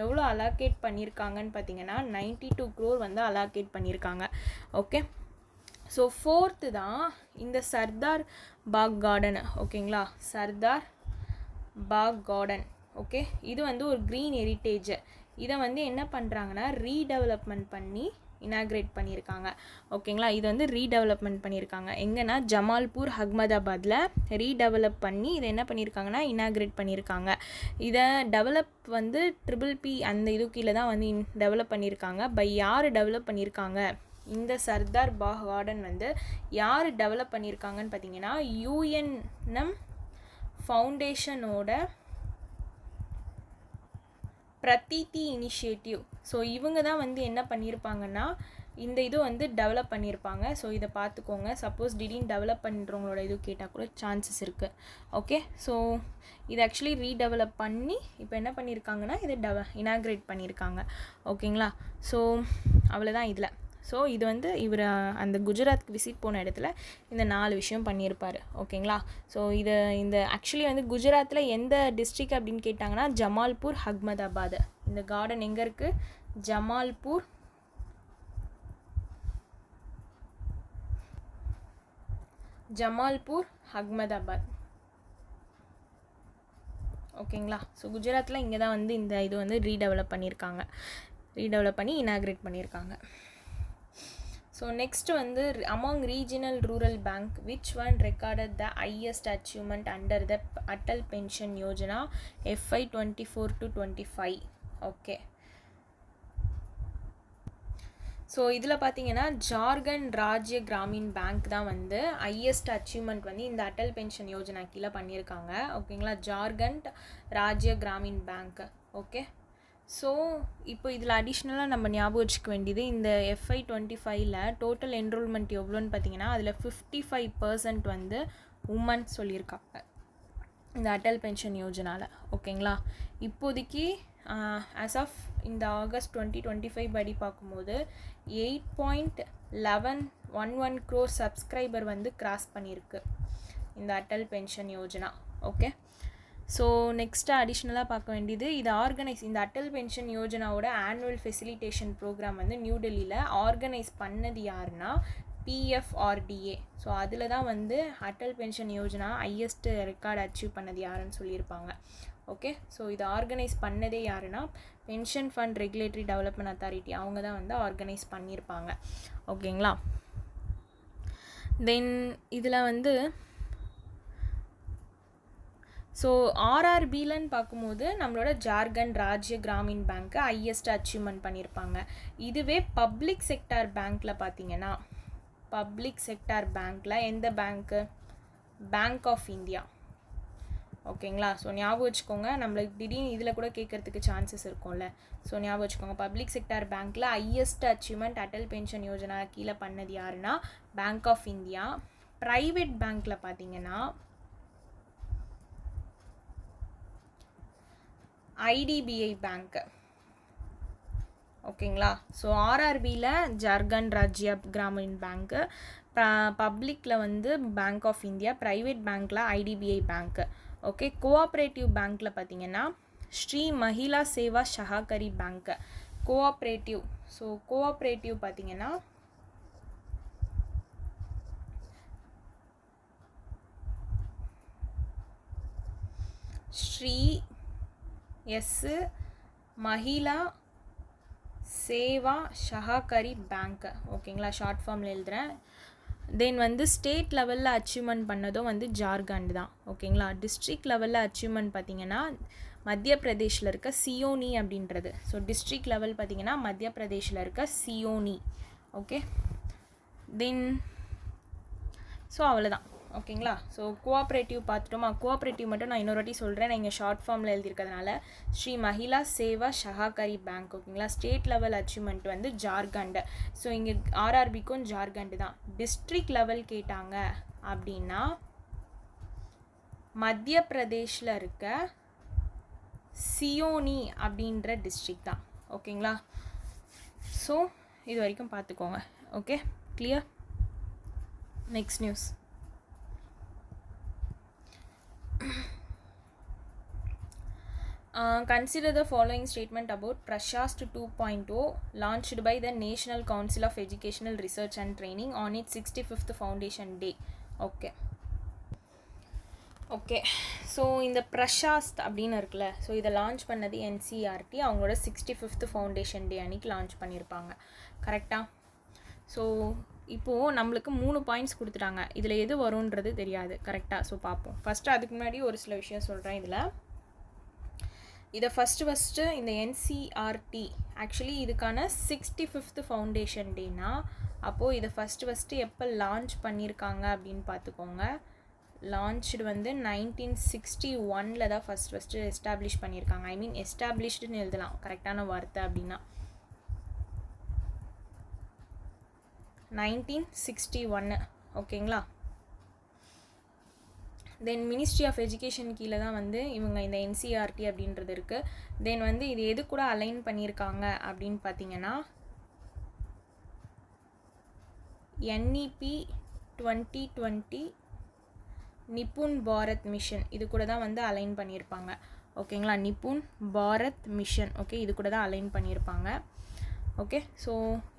எவ்வளோ அலாக்கேட் பண்ணியிருக்காங்கன்னு பார்த்தீங்கன்னா 92 crore வந்து அலாக்கேட் பண்ணியிருக்காங்க. ஓகே, ஸோ ஃபோர்த்து தான் இந்த சர்தார் பாக் கார்டன். ஓகேங்களா. சர்தார் பாக் கார்டன். ஓகே, இது வந்து ஒரு க்ரீன் ஹெரிட்டேஜ். இதை வந்து என்ன பண்ணுறாங்கன்னா ரீடெவலப்மெண்ட் பண்ணி இனாக்ரேட் பண்ணியிருக்காங்க. ஓகேங்களா. இது வந்து ரீடெவலப்மெண்ட் பண்ணியிருக்காங்க. எங்கன்னா ஜமால்பூர் அகமதாபாத்தில் ரீடெவலப் பண்ணி இதை என்ன பண்ணியிருக்காங்கன்னா இனாக்ரேட் பண்ணியிருக்காங்க. இதை டெவலப் வந்து PPP அந்த இது கீழே தான் வந்து டெவலப் பண்ணியிருக்காங்க. பை யார் டெவலப் பண்ணியிருக்காங்க? இந்த சர்தார் பாக் கார்டன் வந்து யார் டெவலப் பண்ணியிருக்காங்கன்னு பார்த்தீங்கன்னா UNM ஃபவுண்டேஷனோட பிரதீதி இனிஷியேட்டிவ். ஸோ இவங்க தான் வந்து என்ன பண்ணியிருப்பாங்கன்னா இந்த இது வந்து டெவலப் பண்ணியிருப்பாங்க. ஸோ இதை பார்த்துக்கோங்க, சப்போஸ் திடீர்னு டெவலப் பண்ணுறவங்களோட இது கேட்டால் கூட சான்சஸ் இருக்குது. ஓகே, ஸோ இதை ஆக்சுவலி ரீடெவலப் பண்ணி இப்போ என்ன பண்ணியிருக்காங்கன்னா இதை இனாக்ரேட் பண்ணியிருக்காங்க. ஓகேங்களா. ஸோ அவ்வளோதான் இதில். ஸோ இது வந்து இவர் அந்த குஜராத்துக்கு விசிட் போன இடத்துல இந்த 4 விஷயம் பண்ணியிருப்பார். ஓகேங்களா. ஸோ இந்த ஆக்சுவலி வந்து குஜராத்தில் எந்த டிஸ்ட்ரிக்ட் அப்படின்னு கேட்டாங்கன்னா ஜமால்பூர் அகமதாபாத். இந்த கார்டன் எங்கே இருக்குது? ஜமால்பூர் அகமதாபாத். ஓகேங்களா. ஸோ குஜராத்தில் இங்கே தான் வந்து இந்த இது வந்து ரீடெவலப் பண்ணி இனாக்ரேட் பண்ணியிருக்காங்க. ஸோ நெக்ஸ்ட் வந்து among regional rural bank which one recorded the highest achievement under the Atal pension Yojana FY 24-25. Okay, so இதில் பார்த்தீங்கன்னா ஜார்க்கண்ட் ராஜ்ய கிராமின் பேங்க் தான் வந்து ஹையஸ்ட் அச்சீவ்மெண்ட் வந்து இந்த அட்டல் பென்ஷன் யோஜனா கீழே பண்ணியிருக்காங்க. ஓகேங்களா, Jharkhand Rajya Gramin bank. Okay, so இப்போ இதில் அடிஷ்னலாக நம்ம ஞாபகம் வச்சுக்க வேண்டியது இந்த FY 25ல் டோட்டல் என்ரோல்மெண்ட் எவ்வளோன்னு பார்த்தீங்கன்னா அதில் 55% வந்து உமன் சொல்லியிருக்காங்க இந்த அட்டல் பென்ஷன் யோஜனாவில். ஓகேங்களா, இப்போதைக்கு ஆஸ் ஆஃப் இந்த ஆகஸ்ட் 2025 படி பார்க்கும்போது 8.11 crore சப்ஸ்கிரைபர் வந்து கிராஸ் பண்ணியிருக்கு இந்த Atal pension Yojana. Okay, so next அடிஷ்னலாக பார்க்க வேண்டியது இது இந்த அட்டல் பென்ஷன் யோஜனாவோட ஆனுவல் ஃபெசிலிட்டேஷன் ப்ரோக்ராம் வந்து நியூ டெல்லியில் ஆர்கனைஸ் பண்ணது யாருன்னா PFRDA. ஸோ அதில் தான் வந்து Atal pension Yojana highest record achieve பண்ணது யாருன்னு சொல்லியிருப்பாங்க. ஓகே, ஸோ இதை ஆர்கனைஸ் பண்ணதே யாருன்னா pension fund regulatory development authority, அவங்க தான் வந்து ஆர்கனைஸ் பண்ணியிருப்பாங்க. ஓகேங்களா, தென் இதில் வந்து ஸோ RRBலன்னு பார்க்கும்போது நம்மளோட ஜார்க்கண்ட் ராஜ்ய கிராமின் பேங்க்கு ஹையஸ்ட் அச்சீவ்மெண்ட் பண்ணியிருப்பாங்க. இதுவே பப்ளிக் செக்டார் பேங்க்கில் பார்த்தீங்கன்னா பப்ளிக் செக்டார் பேங்க்கில் எந்த பேங்க்கு? Bank of India. ஓகேங்களா, ஸோ ஞாபகம் வச்சுக்கோங்க, நம்மளுக்கு திடீர்னு இதில் கூட கேட்குறதுக்கு சான்சஸ் இருக்கும்ல. ஸோ ஞாபகம் வச்சுக்கோங்க, பப்ளிக் செக்டார் பேங்க்கில் highest achievement Atal pension Yojana கீழே பண்ணது யாருன்னா பேங்க் ஆஃப் இந்தியா. ப்ரைவேட் பேங்க்கில் பார்த்தீங்கன்னா IDBI பேங்க். ஓகேங்களா, ஸோ RRBயில் ஜார்க்கண்ட் ராஜ்ய கிராமின் பேங்க்கு, பப்ளிக்கில் வந்து பேங்க் ஆஃப் இந்தியா, ப்ரைவேட் பேங்க்கில் IDBI பேங்க்கு. ஓகே, கோஆப்ரேட்டிவ் பேங்க்கில் பார்த்தீங்கன்னா ஸ்ரீ மஹிலா சேவா சஹாகரி பேங்க்கு. கோஆப்ரேட்டிவ், ஸோ கோஆப்ரேட்டிவ் பார்த்தீங்கன்னா ஸ்ரீ மஹிலா சேவா சஹாகரி பேங்க். ஓகேங்களா, ஷார்ட் ஃபார்மில் எழுதுகிறேன். தென் வந்து ஸ்டேட் லெவலில் அச்சீவ்மெண்ட் பண்ணதும் வந்து ஜார்க்கண்ட் தான். ஓகேங்களா, டிஸ்ட்ரிக்ட் லெவலில் அச்சீவ்மெண்ட் பார்த்திங்கன்னா மத்திய பிரதேஷில் இருக்க சியோனி அப்படின்றது. ஸோ டிஸ்ட்ரிக்ட் லெவல் பார்த்திங்கன்னா மத்திய பிரதேஷில் இருக்க சியோனி. ஓகே, தென் ஸோ அவ்வளோதான். ஓகேங்களா, ஸோ கோஆப்ரேட்டிவ் பார்த்துட்டோமா. கோஆப்ரேட்டிவ் மட்டும் நான் இன்னொரு வாட்டி சொல்கிறேன், நான் இங்கே ஷார்ட் ஃபார்மில் எழுதியிருக்கிறதுனால ஸ்ரீ மஹிலா சேவா சஹாகரி பேங்க். ஓகேங்களா, ஸ்டேட் லெவல் அச்சீவ்மெண்ட் வந்து ஜார்க்கண்டு. ஸோ இங்கே RRBக்கும் ஜார்க்கண்டு தான். டிஸ்ட்ரிக்ட் லெவல் கேட்டாங்க அப்படின்னா மத்திய பிரதேஷில் இருக்க சியோனி அப்படின்ற டிஸ்ட்ரிக்ட் தான். ஓகேங்களா, ஸோ இது வரைக்கும் பார்த்துக்கோங்க. Okay, clear. Next news. Consider the following statement about Prashast 2.0 launched by the National Council of Educational Research and Training on its 65th Foundation Day. Okay, so இந்த பிரஷாஸ்த் அப்படின்னு இருக்குல்ல, ஸோ இதை லான்ச் பண்ணது NCERT அவங்களோட 65th foundation டே அன்றைக்கி launch பண்ணியிருப்பாங்க. கரெக்டாக? So இப்போது நம்மளுக்கு 3 பாயிண்ட்ஸ் கொடுத்துட்டாங்க, இதில் எது வரும்ன்றது தெரியாது. கரெக்டாக? ஸோ பார்ப்போம். ஃபஸ்ட்டு அதுக்கு முன்னாடி ஒரு சில விஷயம் சொல்கிறேன். இதை ஃபஸ்ட்டு இந்த NCERT ஆக்சுவலி இதுக்கான 65th ஃபவுண்டேஷன் டேனா, அப்போது இதை ஃபஸ்ட்டு எப்போ லான்ச் பண்ணியிருக்காங்க அப்படின்னு பார்த்துக்கோங்க. லான்ச்டு வந்து 1961 தான் ஃபஸ்ட்டு எஸ்டாப்ளிஷ் பண்ணியிருக்காங்க. ஐ மீன் எஸ்டாப்ளிஷ்டுன்னு எழுதலாம் கரெக்டான வார்த்தை அப்படின்னா. 1961. ஓகேங்களா, தென் மினிஸ்ட்ரி ஆஃப் எஜுகேஷன் கீழே தான் வந்து இவங்க இந்த NCERT அப்படின்றது இருக்குது. தென் வந்து இது எது கூட அலைன் பண்ணியிருக்காங்க அப்படின்னு பார்த்தீங்கன்னா NEP 2020 நிப்புன் பாரத் மிஷன், இது கூட தான் வந்து அலைன் பண்ணியிருப்பாங்க. ஓகேங்களா, நிப்புன் பாரத் மிஷன். ஓகே, இது கூட தான் அலைன் பண்ணியிருப்பாங்க. ஓகே, ஸோ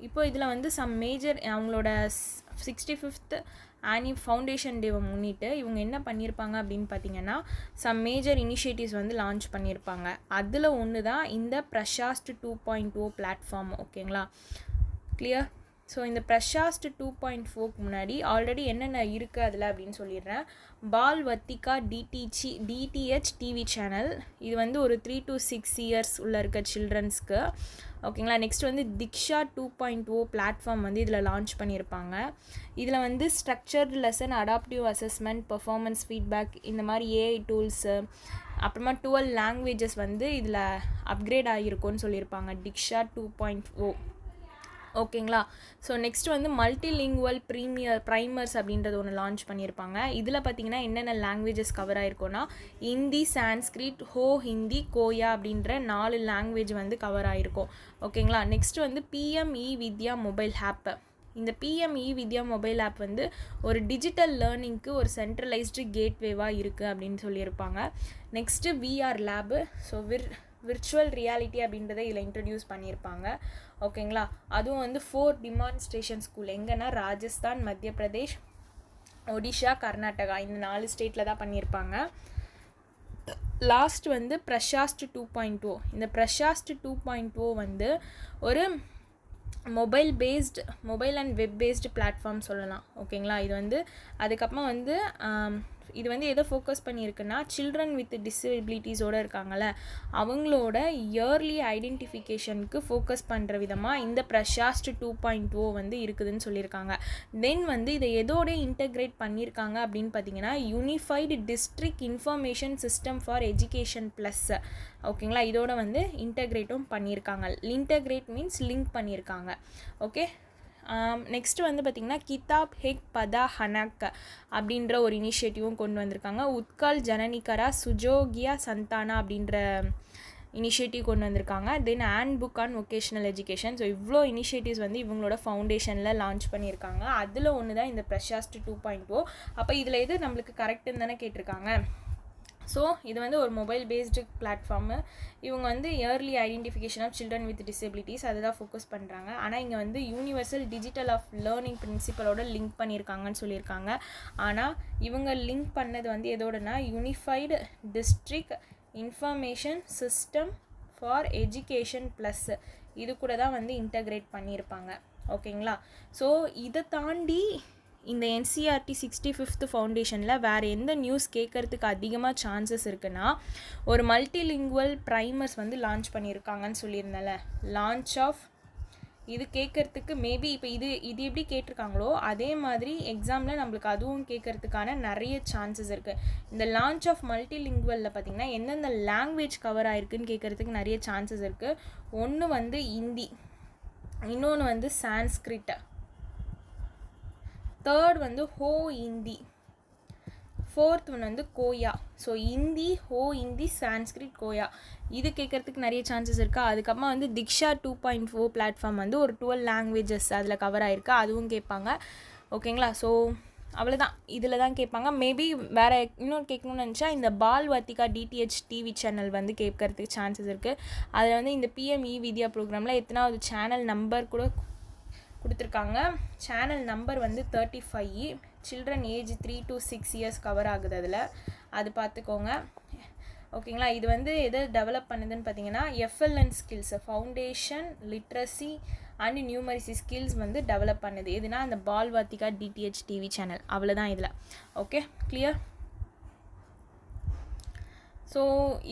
இப்போ இதில் வந்து சம் மேஜர் அவங்களோட 65th ஃபவுண்டேஷன் டேவை முன்னிட்டு இவங்க என்ன பண்ணியிருப்பாங்க அப்படின்னு பார்த்தீங்கன்னா சம் மேஜர் இனிஷியேட்டிவ்ஸ் வந்து லான்ச் பண்ணியிருப்பாங்க. அதில் ஒன்று தான் இந்த பிரஷாஸ்ட் 2.0 பிளாட்ஃபார்ம். ஓகேங்களா, கிளியர். ஸோ இந்த பிரஷாஸ்ட் 2.4க்கு முன்னாடி ஆல்ரெடி என்னென்ன இருக்குது அதில் அப்படின்னு சொல்லிடுறேன். பால்வத்திகா டிடிஹெச் டிவி சேனல், இது வந்து ஒரு 3 to 6 இயர்ஸ் உள்ள இருக்க சில்ட்ரன்ஸ்க்கு. ஓகேங்களா. நெக்ஸ்ட் வந்து திக்ஷா 2.0 பிளாட்ஃபார்ம் வந்து இதில் லான்ச் பண்ணியிருப்பாங்க. இதில் வந்து structured lesson, adaptive assessment, performance feedback, இந்த மாதிரி ஏஐ டூல்ஸு, அப்புறமா 12 லாங்குவேஜஸ் வந்து இதில் அப்கிரேட் ஆகியிருக்கும்னு சொல்லியிருப்பாங்க திக்ஷா 2.0. ஓகேங்களா. ஸோ நெக்ஸ்ட் வந்து மல்டிலிங்குவல் ப்ரைமர்ஸ் அப்படின்றது ஒன்று லான்ச் பண்ணியிருப்பாங்க. இதில் பார்த்தீங்கன்னா என்னென்ன லாங்குவேஜஸ் கவர் ஆகிருக்கோன்னா ஹிந்தி, சான்ஸ்கிரிட், ஹிந்தி, கோயா அப்படின்ற 4 லாங்குவேஜ் வந்து கவர் ஆகிருக்கும். ஓகேங்களா. நெக்ஸ்ட் வந்து பிஎம்இ வித்யா மொபைல் ஆப். இந்த பிஎம்இ வித்யா மொபைல் ஆப் வந்து ஒரு டிஜிட்டல் லேர்னிங்க்கு ஒரு சென்ட்ரலைஸ்டு கேட்வேவாக இருக்குது அப்படின்னு சொல்லியிருப்பாங்க. Next VR lab, so virtual reality அப்படின்றத இதில் இன்ட்ரடியூஸ் பண்ணியிருப்பாங்க. ஓகேங்களா. அதுவும் வந்து 4 டிமான்ஸ்ட்ரேஷன் ஸ்கூல் எங்கன்னா ராஜஸ்தான், மத்திய பிரதேஷ், ஒடிஷா, கர்நாடகா, இந்த 4 ஸ்டேட்டில் தான் பண்ணியிருப்பாங்க. லாஸ்ட் வந்து பிரஷாஸ்ட் 2.0. இந்த பிரஷாஸ்ட் 2.0 வந்து ஒரு mobile and web based platform சொல்லலாம். ஓகேங்களா. இது வந்து அதுக்கப்புறமா வந்து இது வந்து எதை ஃபோக்கஸ் பண்ணியிருக்குன்னா சில்ட்ரன் வித் டிசபிலிட்டிஸோடு இருக்காங்கள்ல அவங்களோட இயர்லி ஐடென்டிஃபிகேஷனுக்கு ஃபோக்கஸ் பண்ணுற விதமாக இந்த பிரஷாஸ்ட் 2.0 வந்து இருக்குதுன்னு சொல்லியிருக்காங்க. தென் வந்து இதை எதோட இன்டெக்ரேட் பண்ணியிருக்காங்க அப்படின்னு பார்த்தீங்கன்னா unified district information system for education plus. ஓகேங்களா. இதோட வந்து இன்டெக்ரேட்டும் பண்ணியிருக்காங்க. இன்டெக்ரேட் மீன்ஸ் லிங்க் பண்ணியிருக்காங்க. ஓகே. நெக்ஸ்ட்டு வந்து பார்த்திங்கன்னா கிதாப் ஹெக் பதா ஹனக் அப்படின்ற ஒரு இனிஷியேட்டிவும் கொண்டு வந்திருக்காங்க. உத்கால் ஜனனிகரா சுஜோகியா சந்தானா அப்படின்ற இனிஷியேட்டிவ் கொண்டு வந்திருக்காங்க. Then hand book on vocational education. So இவ்வளோ இனிஷியேட்டிவ்ஸ் வந்து இவங்களோட ஃபவுண்டேஷனில் லான்ச் பண்ணியிருக்காங்க. அதில் ஒன்று தான் இந்த பிரஷாஸ்ட் 2.0. அப்போ இதில் எது நம்மளுக்கு கரெக்டுன்னு தானே கேட்டிருக்காங்க. ஸோ இது வந்து ஒரு மொபைல் பேஸ்டு பிளாட்ஃபார்மு. இவங்க வந்து early identification of children with disabilities அதை தான் ஃபோக்கஸ் பண்ணுறாங்க. ஆனால் இங்கே வந்து யூனிவர்சல் டிஜிட்டல் ஆஃப் லேர்னிங் பிரின்சிபலோட லிங்க் பண்ணியிருக்காங்கன்னு சொல்லியிருக்காங்க. ஆனால் இவங்க லிங்க் பண்ணது வந்து எதோடனா unified district information system for education plus இது கூட தான் வந்து இன்டகிரேட் பண்ணியிருப்பாங்க. ஓகேங்களா. ஸோ இதை தாண்டி இந்த என்சிஆர்டி 65th ஃபவுண்டேஷனில் வேறு எந்த நியூஸ் கேட்குறதுக்கு அதிகமாக சான்சஸ் இருக்குன்னா ஒரு மல்டிலிங்குவல் ப்ரைமர்ஸ் வந்து லான்ச் பண்ணியிருக்காங்கன்னு சொல்லியிருந்தேன்ல. லான்ச் ஆஃப் இது கேட்குறதுக்கு மேபி இப்போ இது எப்படி கேட்டிருக்காங்களோ அதே மாதிரி எக்ஸாமில் நம்மளுக்கு அதுவும் கேட்குறதுக்கான நிறைய சான்சஸ் இருக்குது. இந்த லான்ச் ஆஃப் மல்டிலிங்குவலில் பார்த்திங்கன்னா எந்தெந்த லாங்குவேஜ் கவர் ஆகிருக்குன்னு கேட்குறதுக்கு நிறைய சான்சஸ் இருக்குது. ஒன்று வந்து ஹிந்தி, இன்னொன்று வந்து சான்ஸ்கிரிட், தேர்ட் வந்து ஹிந்தி, ஃபோர்த் ஒன் வந்து கோயா. ஸோ ஹிந்தி, ஹிந்தி, சான்ஸ்கிரிட், கோயா இது கேட்குறதுக்கு நிறைய சான்சஸ் இருக்குது. அதுக்கப்புறமா வந்து திக்ஷா 2.0 பிளாட்ஃபார்ம் வந்து ஒரு 12 லாங்குவேஜஸ் அதில் கவர் ஆகிருக்கு, அதுவும் கேட்பாங்க. ஓகேங்களா. ஸோ அவ்வளோதான், இதில் தான் கேட்பாங்க. மேபி வேறு இன்னொன்று கேட்கணும்னு நினச்சா இந்த பால்வத்திகா டிடிஹெச் டிவி சேனல் வந்து கேட்கறதுக்கு சான்சஸ் இருக்குது. அதில் வந்து இந்த பிஎம்இ வித்யா ப்ரோக்ராமில் எத்தனாவது சேனல் நம்பர் கூட கொடுத்துருக்காங்க. சேனல் நம்பர் வந்து 35. Children age 3 to 6 years cover ஆகுது அதில், அது பார்த்துக்கோங்க. ஓகேங்களா. இது வந்து எதை டெவலப் பண்ணுதுன்னு பார்த்தீங்கன்னா FLN skills, foundation literacy and numeracy skills வந்து டெவலப் பண்ணுது. எதுனா அந்த பால்வத்திகா டிடிஹெச் டிவி சேனல், அவ்வளோதான் இதில். Okay, clear. ஸோ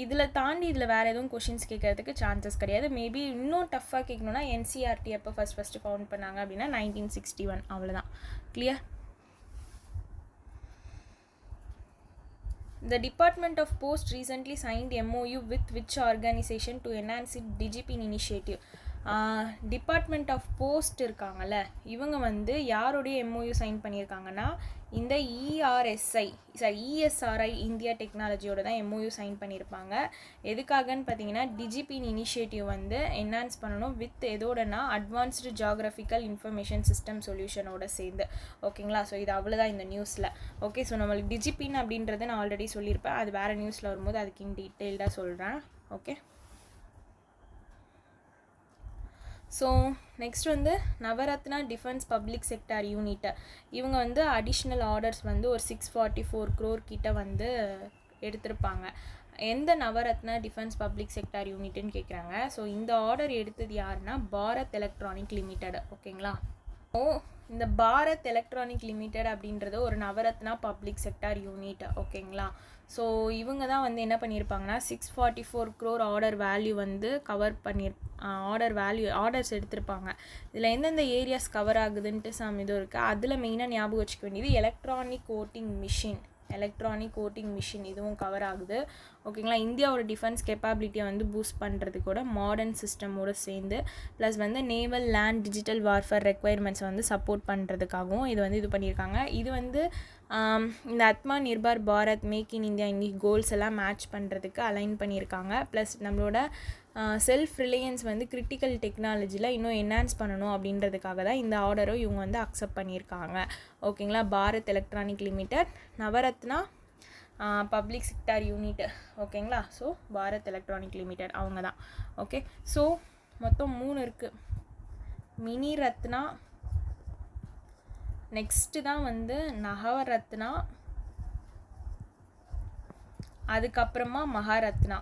இதில் தாண்டி இதில் வேறு எதுவும் கொஷின்ஸ் கேட்குறதுக்கு சான்சஸ் கிடையாது. மேபி இன்னும் டஃப்பாக கேட்கணுன்னா என்சிஆர்டி எப்போ ஃபஸ்ட்டு ஃபவுண்ட் பண்ணாங்க அப்படின்னா 1961, அவ்வளோதான். Clear. The Department of Post recently signed MOU with which organization to enhance its DigiPin initiative? Department of post இருக்காங்கல்ல, இவங்க வந்து யாருடைய எம்ஓயு சைன் பண்ணியிருக்காங்கன்னா இந்த இஎஸ்ஆர்ஐ இந்தியா டெக்னாலஜியோட தான் எம்ஓயு சைன் பண்ணியிருப்பாங்க. எதுக்காகன்னு பார்த்தீங்கன்னா டிஜிபின் இனிஷியேட்டிவ் வந்து என்ஹான்ஸ் பண்ணணும் வித் எதோடனா அட்வான்ஸ்டு ஜியாகிரபிக்கல் இன்ஃபர்மேஷன் சிஸ்டம் சொல்யூஷனோட சேர்ந்து. ஓகேங்களா. ஸோ இது அவ்வளோதான் இந்த நியூஸில். ஓகே. ஸோ நம்மளுக்கு டிஜிபின் அப்படின்றத நான் ஆல்ரெடி சொல்லியிருப்பேன், அது வேறு நியூஸில் வரும்போது அதுக்கு இன் டீட்டெயில்டாக சொல்கிறேன். ஓகே. ஸோ நெக்ஸ்ட் வந்து Navratna defence public sector unit, இவங்க வந்து அடிஷ்னல் ஆர்டர்ஸ் வந்து ஒரு 644 crore கிட்ட வந்து எடுத்திருப்பாங்க. எந்த நவரத்னா டிஃபென்ஸ் பப்ளிக் செக்டார் யூனிட்னு கேட்குறாங்க. ஸோ இந்த ஆர்டர் எடுத்தது யாருன்னா பாரத் எலக்ட்ரானிக் லிமிடெட். ஓகேங்களா. இந்த பாரத் எலக்ட்ரானிக் லிமிடெட் அப்படின்றது ஒரு நவரத்னா பப்ளிக் செக்டார் யூனிட். ஓகேங்களா. ஸோ இவங்க தான் வந்து என்ன பண்ணியிருப்பாங்கன்னா 644 crore ஆர்டர் வேல்யூ வந்து கவர் ஆர்டர்ஸ் எடுத்திருப்பாங்க. இதில் எந்தெந்த ஏரியாஸ் கவர் ஆகுதுன்ட்டு இதுவும் இருக்குது. அதில் மெயினாக ஞாபகம் வச்சுக்க வேண்டியது எலக்ட்ரானிக் ஓட்டிங் மிஷின் இதுவும் கவர் ஆகுது. ஓகேங்களா. இந்தியாவோட டிஃபென்ஸ் கேப்பபிலிட்டியை வந்து பூஸ்ட் பண்ணுறதுக்கூட மாடர்ன் சிஸ்டமோடு சேர்ந்து ப்ளஸ் வந்து நேவல் லேண்ட் டிஜிட்டல் வார்ஃபேர் ரெக்குயர்மெண்ட்ஸை வந்து சப்போர்ட் பண்ணுறதுக்காகவும் இது பண்ணியிருக்காங்க. இது வந்து இந்த Atma Nirbhar Bharat, make in India goals எல்லாம் மேட்ச் பண்ணுறதுக்கு அலைன் பண்ணியிருக்காங்க. ப்ளஸ் நம்மளோட செல்ஃப் ரிலையன்ஸ் வந்து கிரிட்டிக்கல் டெக்னாலஜியில் இன்னும் என்ஹான்ஸ் பண்ணணும் அப்படின்றதுக்காக தான் இந்த ஆர்டரும் இவங்க வந்து அக்செப்ட் பண்ணியிருக்காங்க. ஓகேங்களா. Bharat electronic limited, Navratna public sector unit. ஓகேங்களா. ஸோ பாரத் எலக்ட்ரானிக் லிமிடெட் அவங்க தான். ஓகே. ஸோ மொத்தம் 3 இருக்குது. மினி ரத்னா, நெக்ஸ்ட்டு தான் வந்து நவரத்னா, அதுக்கப்புறமா Maharatna.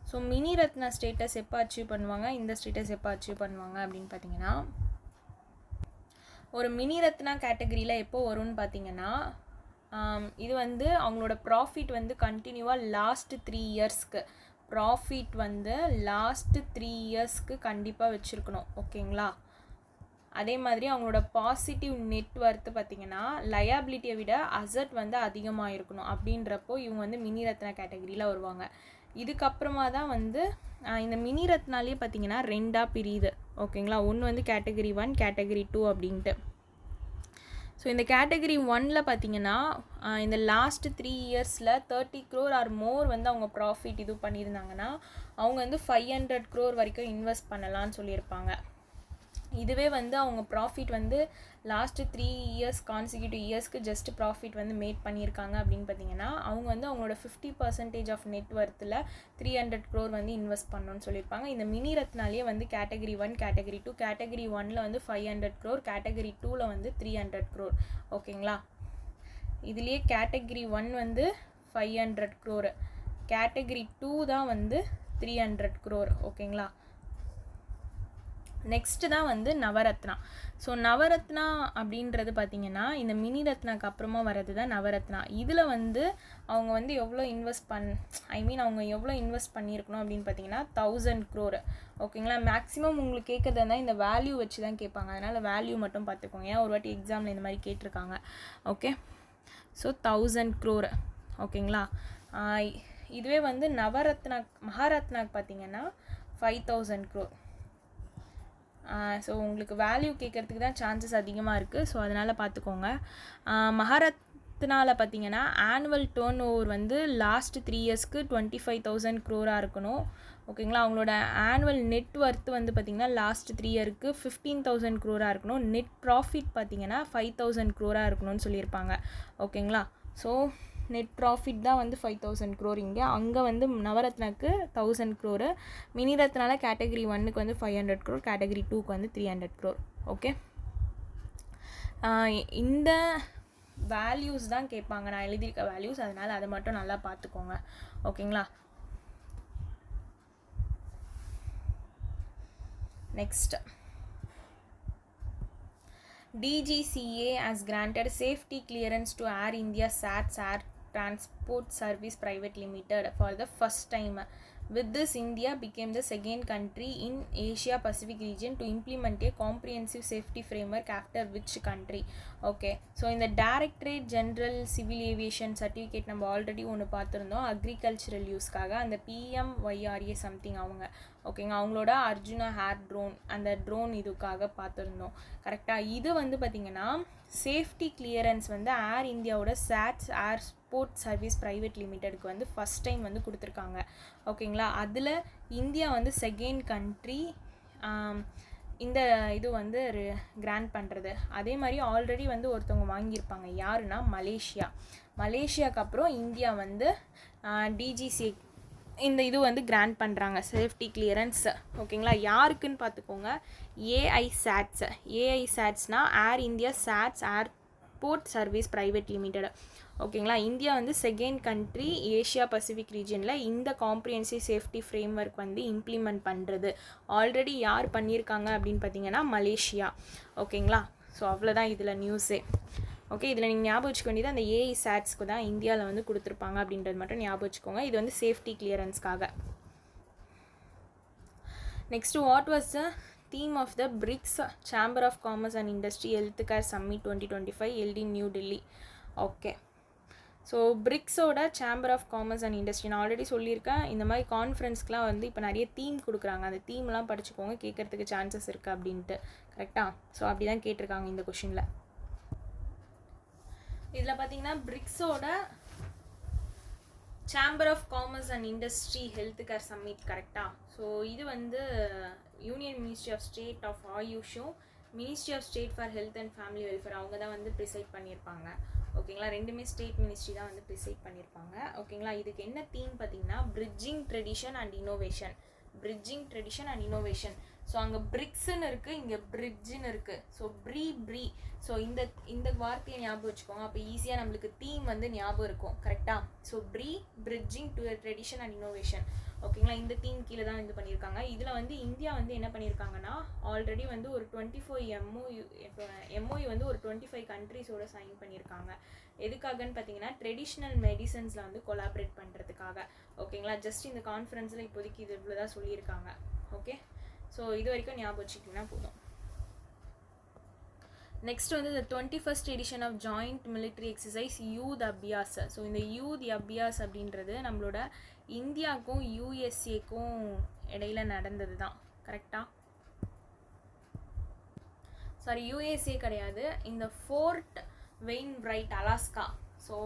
So mini Ratna status எப்போ அச்சீவ் பண்ணுவாங்க, இந்த ஸ்டேட்டஸ் எப்போ அச்சீவ் பண்ணுவாங்க அப்படின்னு பார்த்தீங்கன்னா, ஒரு மினி ரத்னா கேட்டகரியில் எப்போ வரும்னு பார்த்தீங்கன்னா, இது வந்து அவங்களோட ப்ராஃபிட் வந்து கண்டினியூவாக லாஸ்ட் 3 இயர்ஸ்க்கு ப்ராஃபிட் வந்து லாஸ்ட் 3 இயர்ஸ்க்கு கண்டிப்பாக வச்சுருக்கணும். ஓகேங்களா. அதே மாதிரி அவங்களோட பாசிட்டிவ் நெட் ஒர்த்து பார்த்திங்கன்னா லயபிலிட்டியை விட அசட் வந்து அதிகமாக இருக்கணும். அப்படின்றப்போ இவங்க வந்து மினி ரத்னா கேட்டகரியில் வருவாங்க. இதுக்கப்புறமா தான் வந்து இந்த மினி ரத்னாலே பார்த்திங்கன்னா 2ஆக பிரியுது. ஓகேங்களா. ஒன்று வந்து கேட்டகரி 1, கேட்டகரி 2 அப்படின்ட்டு. ஸோ இந்த கேட்டகரி 1ல் பார்த்திங்கன்னா இந்த லாஸ்ட் 3 இயர்ஸில் 30 crore ஆர் மோர் வந்து அவங்க ப்ராஃபிட் இது பண்ணியிருந்தாங்கன்னா அவங்க வந்து 500 crore வரைக்கும் இன்வெஸ்ட் பண்ணலான்னு சொல்லியிருப்பாங்க. இதுவே வந்து அவங்க ப்ராஃபிட் வந்து லாஸ்ட்டு 3 இயர்ஸ் கான்சிக்யூட்டிவ் இயர்ஸ்க்கு ஜஸ்ட் ப்ராஃபிட் வந்து மேட் பண்ணியிருக்காங்க அப்படின்னு பார்த்தீங்கன்னா அவங்க வந்து அவங்களோட 50% ஆஃப் நெட் ஒர்த்தில் 300 crore வந்து இன்வெஸ்ட் பண்ணணும்னு சொல்லியிருப்பாங்க. இந்த மினி ரத்னாலேயே வந்து கேட்டகரி 1, கேட்டகரி 2, கேட்டகரி 1ல் வந்து 500 crore, கேட்டகரி 2ல் வந்து 300 crore. ஓகேங்களா. இதுலேயே கேட்டகரி 1 வந்து 500 crore, கேட்டகரி 2 தான் வந்து 300 crore. ஓகேங்களா. நெக்ஸ்ட்டு தான் வந்து நவரத்னா. ஸோ நவரத்னா அப்படின்றது பார்த்திங்கன்னா இந்த மினி ரத்னாக்கு அப்புறமா வர்றது தான் நவரத்னா. இதில் வந்து அவங்க வந்து எவ்வளோ அவங்க எவ்வளோ இன்வெஸ்ட் பண்ணியிருக்கணும் அப்படின்னு பார்த்தீங்கன்னா 1000 crore. ஓகேங்களா. மேக்ஸிமம் உங்களுக்கு கேட்குறதா இருந்தால் இந்த வேல்யூ வச்சு தான் கேட்பாங்க. அதனால் வேல்யூ மட்டும் பார்த்துக்கோங்க. ஏன் ஒரு வாட்டி எக்ஸாமில் இந்த மாதிரி கேட்டிருக்காங்க. ஓகே. So 1000 crore. ஓகேங்களா. இதுவே வந்து மகாரத்னாக்கு பார்த்திங்கன்னா 5000 crore. ஸோ உங்களுக்கு வேல்யூ கேட்குறதுக்கு தான் சான்சஸ் அதிகமாக இருக்குது. ஸோ அதனால் பார்த்துக்கோங்க. மகாரத்னாவில் பார்த்திங்கன்னா ஆனுவல் டர்ன் ஓவர் வந்து லாஸ்ட் 3 இயர்ஸ்க்கு 25,000 crore இருக்கணும். ஓகேங்களா. அவங்களோட ஆனுவல் நெட் ஒர்த்து வந்து பார்த்திங்கன்னா லாஸ்ட் 3 இயருக்கு 15,000 crore இருக்கணும். நெட் ப்ராஃபிட் பார்த்திங்கன்னா 5,000 crore இருக்கணும்னு சொல்லியிருப்பாங்க. ஓகேங்களா. ஸோ நெட் ப்ராஃபிட் தான் வந்து 5,000 crore இங்கே. அங்கே வந்து நவரத்னாக்கு 1000 crore, மினி ரத்னால கேட்டகரி 1க்கு வந்து 500 crore, கேட்டகரி 2க்கு வந்து 300 crore. ஓகே. இந்த வேல்யூஸ் தான் கேட்பாங்க. நான் எழுதியிருக்க வேல்யூஸ், அதனால் அதை மட்டும் நல்லா பார்த்துக்கோங்க. ஓகேங்களா. Next, DGCA has granted safety clearance to Air India SATS Air Transport Service Private Limited for the first time. With this, India became the second country in Asia Pacific region to implement a comprehensive safety framework after which country? Okay. So in the Directorate General Civil Aviation Certificate நம்ம already ஒன்று பார்த்துருந்தோம் agricultural யூஸ்க்காக. அந்த PMYRA something அவங்க. ஓகேங்க. அவங்களோட Arjuna hair drone, அந்த drone இதுக்காக பார்த்துருந்தோம். கரெக்டாக. இது வந்து பார்த்திங்கன்னா சேஃப்டி கிளியரன்ஸ் வந்து ஏர் இந்தியாவோட SATS ஏர் ஸ்போர்ட் சர்வீஸ் ப்ரைவேட் லிமிட்டெடுக்கு வந்து ஃபஸ்ட் டைம் வந்து கொடுத்துருக்காங்க. ஓகேங்களா. அதில் இந்தியா வந்து செகண்ட் கண்ட்ரி இந்த இது வந்து கிராண்ட் பண்ணுறது. அதே மாதிரி ஆல்ரெடி வந்து ஒருத்தவங்க வாங்கியிருப்பாங்க. யாருன்னா மலேசியாவுக்கு அப்புறம் இந்தியா வந்து DGCA இந்த இது வந்து கிராண்ட் பண்ணுறாங்க சேஃப்டி கிளியரன்ஸ். ஓகேங்களா. யாருக்குன்னு பார்த்துக்கோங்க. AI SATS. AI SATSனால் ஏர் இந்தியா SATS ஏர் ஏர்போர்ட் சர்வீஸ் பிரைவேட் லிமிடெட். ஓகேங்களா, இந்தியா வந்து செகண்ட் கண்ட்ரி ஏஷியா பசிபிக் ரீஜனில் இந்த காம்ப்ரிஹென்சிவ் சேஃப்டி ஃப்ரேம் ஒர்க் வந்து இம்ப்ளிமெண்ட் பண்ணுறது. ஆல்ரெடி யார் பண்ணியிருக்காங்க அப்படின்னு பார்த்தீங்கன்னா மலேசியா. ஓகேங்களா, ஸோ அவ்வளோதான் இதில் நியூஸே. ஓகே, இதில் நீங்கள் ஞாபகம் வச்சுக்க வேண்டியது அந்த ஏஐ சாட்ஸ்க்கு தான் இந்தியாவில் வந்து கொடுத்துருப்பாங்க அப்படின்றது மட்டும் ஞாபகம் வச்சுக்கோங்க. இது வந்து சேஃப்டி கிளியரன்ஸ்க்காக. Next, what was the theme of the BRICS Chamber of Commerce and Industry Healthcare Summit 2025 held in New Delhi. Okay, so பிரிக்ஸோட chamber of commerce and industry நான் ஆல்ரெடி சொல்லியிருக்கேன். இந்த மாதிரி கான்ஃபரன்ஸ்க்குலாம் வந்து இப்போ நிறைய தீம் கொடுக்குறாங்க. அந்த தீம்லாம் படிச்சுக்கோங்க, கேட்குறதுக்கு சான்சஸ் இருக்குது அப்படின்ட்டு. கரெக்டாக? ஸோ அப்படி தான் கேட்டிருக்காங்க இந்த கொஷினில். இதில் பார்த்தீங்கன்னா பிரிக்ஸோட chamber of commerce and industry health care summit. கரெக்டாக? ஸோ இது வந்து union ministry of state of ஆயுஷும் ministry of state for health and family welfare அவங்க தான் வந்து ப்ரிசைட் பண்ணியிருப்பாங்க. ஓகேங்களா, ரெண்டுமே ஸ்டேட் மினிஸ்ட்ரி தான் வந்து ப்ரிசைட் பண்ணியிருப்பாங்க. ஓகேங்களா, இதுக்கு என்ன தீம் பார்த்தீங்கன்னா bridging tradition and innovation. Bridging tradition and innovation. So அங்கே பிரிக்ஸ்ன்னு இருக்குது, இங்கே பிரிட்ஜுன்னு இருக்குது. ஸோ ப்ரீ ஸோ இந்த வார்த்தையை ஞாபகம் வச்சுக்கோங்க. அப்போ ஈஸியாக நம்மளுக்கு தீம் வந்து ஞாபகம் இருக்கும். கரெக்டாக? So bridging to tradition and innovation. ஓகேங்களா, இந்த தீம் கீழே தான் இது பண்ணியிருக்காங்க. இதில் வந்து இந்தியா வந்து என்ன பண்ணியிருக்காங்கன்னா ஆல்ரெடி வந்து ஒரு 24 எம்ஓயு வந்து ஒரு 25 கண்ட்ரிஸோட சைன் பண்ணியிருக்காங்க. எதுக்காகன்னு பார்த்தீங்கன்னா ட்ரெடிஷ்னல் மெடிசன்ஸில் வந்து கொலாபரேட் பண்ணுறதுக்காக. ஓகேங்களா, ஜஸ்ட் இந்த கான்ஃபரன்ஸில் இப்போதைக்கு இது இவ்வளோ தான் சொல்லியிருக்காங்க. ஓகே, ஸோ இது வரைக்கும் ஞாபகம் வச்சுக்கிட்டிங்கன்னா போதும். நெக்ஸ்ட் வந்து இந்த 21st edition of joint military exercise Yudh Abhyas. So இந்த யூத் அபியாஸ் அப்படின்றது நம்மளோட இந்தியாவுக்கும் யூஎஸ்ஏக்கும் இடையில நடந்தது தான். கரெக்டாக? சாரி, யூஎஸ்ஏ கிடையாது, இந்த ஃபோர்ட் வெயின்ரைட் அலாஸ்கா. ஸோ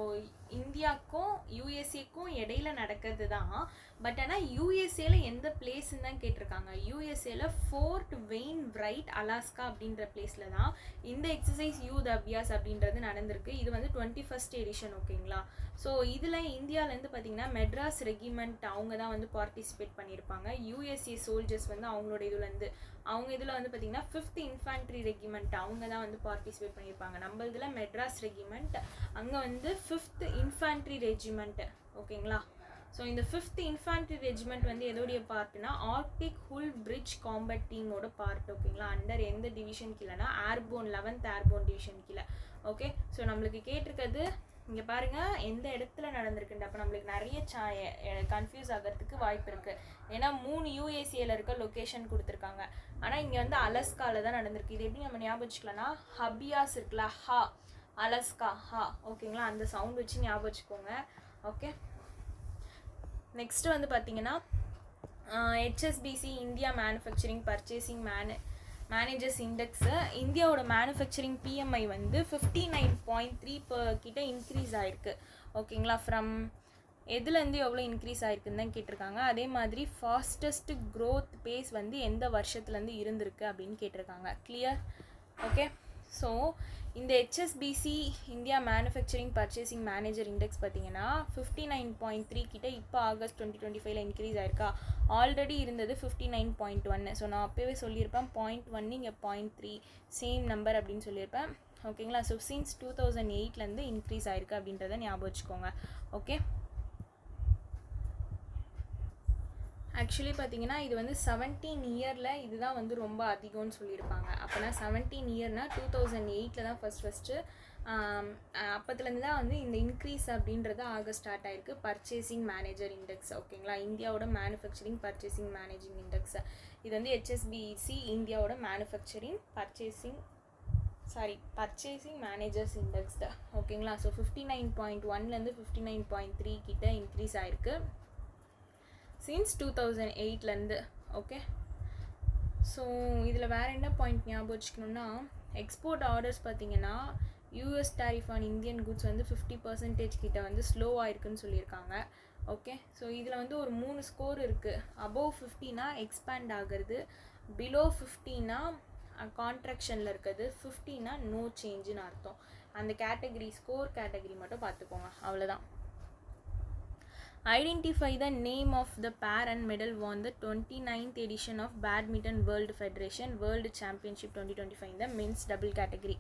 இந்தியாவுக்கும் யூஎஸ்ஏக்கும் இடையில நடக்கிறது தான். பட் ஆனால் யூஎஸ்ஏல எந்த பிளேஸ்ன்னு தான் கேட்டிருக்காங்க. யூஎஸ்ஏல ஃபோர்ட் வெயின்ரைட் அலாஸ்கா அப்படின்ற பிளேஸில் தான் இந்த எக்ஸசைஸ் யூத் அபியாஸ் அப்படின்றது நடந்திருக்கு. இது வந்து 21st எடிஷன். ஓகேங்களா, ஸோ இதில் இந்தியாவிலேருந்து பார்த்தீங்கன்னா மெட்ராஸ் ரெகிமெண்ட் அவங்க தான் வந்து பார்ட்டிசிபேட் பண்ணியிருப்பாங்க. யூஎஸ்ஏ சோல்ஜர்ஸ் வந்து அவங்களோட இதுலேருந்து அவங்க இதில் வந்து பார்த்திங்கன்னா 5th இன்ஃபேண்ட்ரி ரெகிமெண்ட் அவங்க தான் வந்து பார்ட்டிசிபேட் பண்ணியிருப்பாங்க. நம்ம இதில் மெட்ராஸ் ரெகிமெண்ட், அங்கே வந்து 5th இன்ஃபேண்ட்ரி ரெஜிமெண்ட். ஓகேங்களா, ஸோ இந்த 5th இன்ஃபேண்ட்ரி ரெஜிமெண்ட் வந்து எதோடைய பார்ட்னா ஆர்க்டிக் ஹுல் பிரிட்ஜ் காம்பேட் டீமோட பார்ட். ஓகேங்களா, அண்டர் எந்த டிவிஷன் கீழேனா ஏர்போன் 11th ஏர்போன் டிவிஷன் கீழே. ஓகே, ஸோ நம்மளுக்கு கேட்டிருக்கிறது இங்கே பாருங்கள் எந்த இடத்துல நடந்திருக்குன்ற. அப்போ நம்மளுக்கு நிறைய கன்ஃபியூஸ் ஆகிறதுக்கு வாய்ப்பு இருக்குது. ஏன்னா 3 யூஎஸ்ஏல இருக்க லொக்கேஷன் கொடுத்துருக்காங்க. ஆனால் இங்கே வந்து அலஸ்காவில் தான் நடந்திருக்கு. இது எப்படி நம்ம ஞாபகம் வச்சுக்கலாம்னா ஹபியாஸ் இருக்குல்ல, ஹா, அலஸ்கா, ஹா. ஓகேங்களா, அந்த சவுண்ட் வச்சு ஞாபகம் வச்சுக்கோங்க. ஓகே, நெக்ஸ்ட் வந்து பார்த்தீங்கன்னா HSBC India manufacturing purchasing managers index இந்தியாவோட மேனுஃபேக்சரிங் PMI வந்து 59.3 கிட்ட இன்க்ரீஸ் ஆகிருக்கு. ஓகேங்களா, ஃப்ரம் எதுலேருந்து எவ்வளோ இன்க்ரீஸ் ஆகிருக்குன்னு தான் கேட்டிருக்காங்க. அதே மாதிரி ஃபாஸ்டஸ்ட் க்ரோத் பேஸ் வந்து எந்த வருஷத்துலேருந்து இருந்திருக்கு அப்படின்னு கேட்டிருக்காங்க. கிளியர்? ஓகே, ஸோ இந்த HSBC India manufacturing purchasing manager index பார்த்தீங்கன்னா 59.3 கிட்ட இப்போ ஆகஸ்ட் 2025 இன்க்ரீஸ் ஆயிருக்கா. ஆல்ரெடி இருந்தது 59.1. ஸோ நான் அப்போவே சொல்லியிருப்பேன் 0.1 இங்கே 0.3 சேம் நம்பர் அப்படின்னு சொல்லியிருப்பேன். ஓகேங்களா, ஸோ சின்ஸ் 2008 இன்க்ரீஸ் ஆயிருக்கு அப்படின்றத ஞாபகம் வச்சுக்கோங்க. ஓகே, ஆக்சுவலி பார்த்தீங்கன்னா இது வந்து 17 இயரில் இதுதான் வந்து ரொம்ப அதிகம்னு சொல்லியிருப்பாங்க. அப்போனா 17 இயர்னால் 2008 தான் ஃபஸ்ட்டு அப்போத்துலேருந்து தான் வந்து இந்த இன்க்ரீஸ் அப்படின்றது ஆக ஸ்டார்ட் ஆகிருக்கு. Purchasing manager index. ஓகேங்களா, இந்தியாவோட மேனுஃபேக்சரிங் பர்ச்சேசிங் மேனேஜிங் இண்டெக்ஸ் இது வந்து HSBC இந்தியாவோட மேனுஃபேக்சரிங் பர்ச்சேசிங் மேனேஜர்ஸ் இண்டெக்ஸ் தான். ஓகேங்களா, ஸோ 59.1 59.3 கிட்ட இன்க்ரீஸ் ஆகிருக்கு சின்ஸ் 2008. ஓகே, ஸோ இதில் வேறு என்ன பாயிண்ட் ஞாபகம் வச்சுக்கணுன்னா எக்ஸ்போர்ட் ஆர்டர்ஸ் பார்த்தீங்கன்னா US tariff on Indian goods வந்து 50% கிட்ட வந்து ஸ்லோ ஆயிருக்குன்னு சொல்லியிருக்காங்க. ஓகே, ஸோ இதில் வந்து ஒரு 3 ஸ்கோர் இருக்குது. அபவ் 50னா எக்ஸ்பேண்ட் ஆகிறது, பிலோ 50னா கான்ட்ராக்ஷனில் இருக்குது, 50னா நோ சேஞ்சுன்னு அர்த்தம். அந்த கேட்டகரி ஸ்கோர் கேட்டகரி மட்டும் பார்த்துக்கோங்க, அவ்வளோதான். Identify the name of the pair and medal won the 29th edition of Badminton World Federation World Championship 2025 in the men's double category.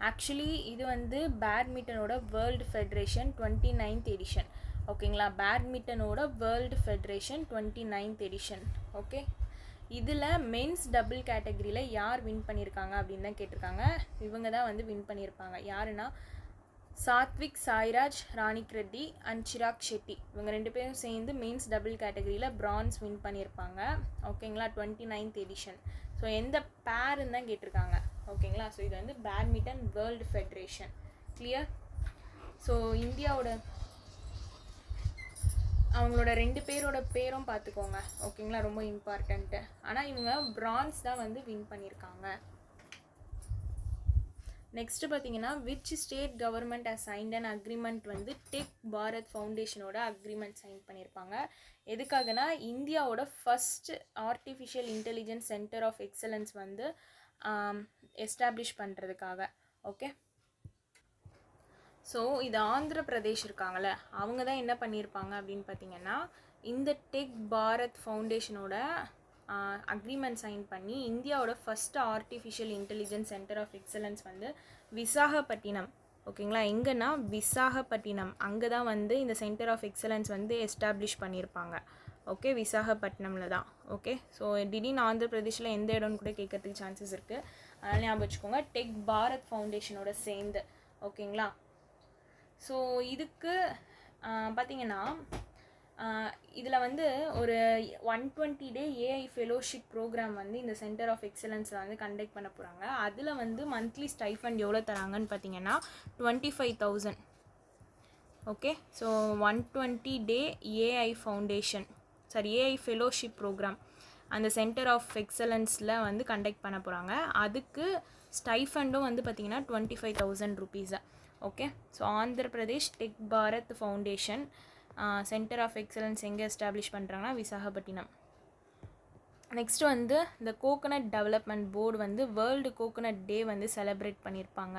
Actually இது வந்து பேட்மிண்டனோட world federation 29th edition. ஓகேங்களா, பேட்மிண்டனோட world federation 29th edition. Okay, இதில் men's double கேட்டகரியில் யார் win பண்ணியிருக்காங்க அப்படின்னு தான் கேட்டிருக்காங்க. இவங்க தான் வந்து வின் பண்ணியிருப்பாங்க. யாருன்னா சாத்விக் சாய்ராஜ், ராணிக் ரெட்டி அண்ட் சிராக் ஷெட்டி. இவங்க 2 பேரும் சேர்ந்து மெயின்ஸ் டபுள் கேட்டகரியில் பிரான்ஸ் வின் பண்ணியிருப்பாங்க. ஓகேங்களா, 29th எடிஷன். ஸோ எந்த பேருன்னு தான் கேட்டிருக்காங்க. ஓகேங்களா, ஸோ இது வந்து badminton world federation. Clear? So இந்தியாவோட அவங்களோட 2 பேரோட பேரும் பார்த்துக்கோங்க. ஓகேங்களா, ரொம்ப இம்பார்ட்டண்ட்டு. ஆனால் இவங்க பிரான்ஸ் தான் வந்து வின் பண்ணியிருக்காங்க. நெக்ஸ்ட்டு பார்த்தீங்கன்னா which state government has signed and agreement வந்து டெக் பாரத் ஃபவுண்டேஷனோட அக்ரிமெண்ட் சைன் பண்ணியிருப்பாங்க. எதுக்காகனா இந்தியாவோட first artificial intelligence centre of excellence வந்து எஸ்டாப்ளிஷ் பண்ணுறதுக்காக. ஓகே, ஸோ இது ஆந்திர பிரதேஷ் இருக்காங்கள, அவங்க தான் என்ன பண்ணியிருப்பாங்க அப்படின்னு பார்த்தீங்கன்னா இந்த டெக் பாரத் ஃபவுண்டேஷனோட அக்ரிமெண்ட் சைன் பண்ணி இந்தியாவோட first artificial intelligence centre of excellence வந்து விசாகப்பட்டினம். ஓகேங்களா, எங்கன்னா விசாகப்பட்டினம், அங்கே தான் வந்து இந்த சென்டர் ஆஃப் எக்ஸலன்ஸ் வந்து எஸ்டாப்ளிஷ் பண்ணியிருப்பாங்க. ஓகே, விசாகப்பட்டினமில் தான். ஓகே, ஸோ திடீர்னு ஆந்திர பிரதேஷில் எந்த இடம்னு கூட கேட்கறதுக்கு சான்சஸ் இருக்குது. அதனால் ஞாபகம் வச்சுக்கோங்க, டெக் பாரத் ஃபவுண்டேஷனோட சேர்ந்து. ஓகேங்களா, ஸோ இதுக்கு பார்த்திங்கன்னா இதில் வந்து ஒரு 120 டே ஏஐ ஃபெலோஷிப் ப்ரோக்ராம் வந்து இந்த சென்டர் ஆஃப் எக்ஸலன்ஸில் வந்து கண்டக்ட் பண்ண போகிறாங்க. அதில் வந்து மந்த்லி ஸ்டைஃபண்ட் எவ்வளோ தராங்கன்னு பார்த்தீங்கன்னா 25,000. Okay, so 120 day AI foundation AI fellowship program அந்த சென்டர் ஆஃப் எக்ஸலன்ஸில் வந்து கண்டக்ட் பண்ண போகிறாங்க. அதுக்கு ஸ்டைஃபண்டும் வந்து பார்த்திங்கன்னா 25,000 ருபீஸை. Okay, so Andhra Pradesh tech Bharat foundation centre of excellence எங்கே எஸ்டாப்ளிஷ் பண்ணுறாங்கன்னா விசாகப்பட்டினம். நெக்ஸ்ட்டு வந்து இந்த கோகனட் டெவலப்மெண்ட் போர்டு வந்து வேர்ல்டு கோகனட் டே வந்து செலிப்ரேட் பண்ணியிருப்பாங்க.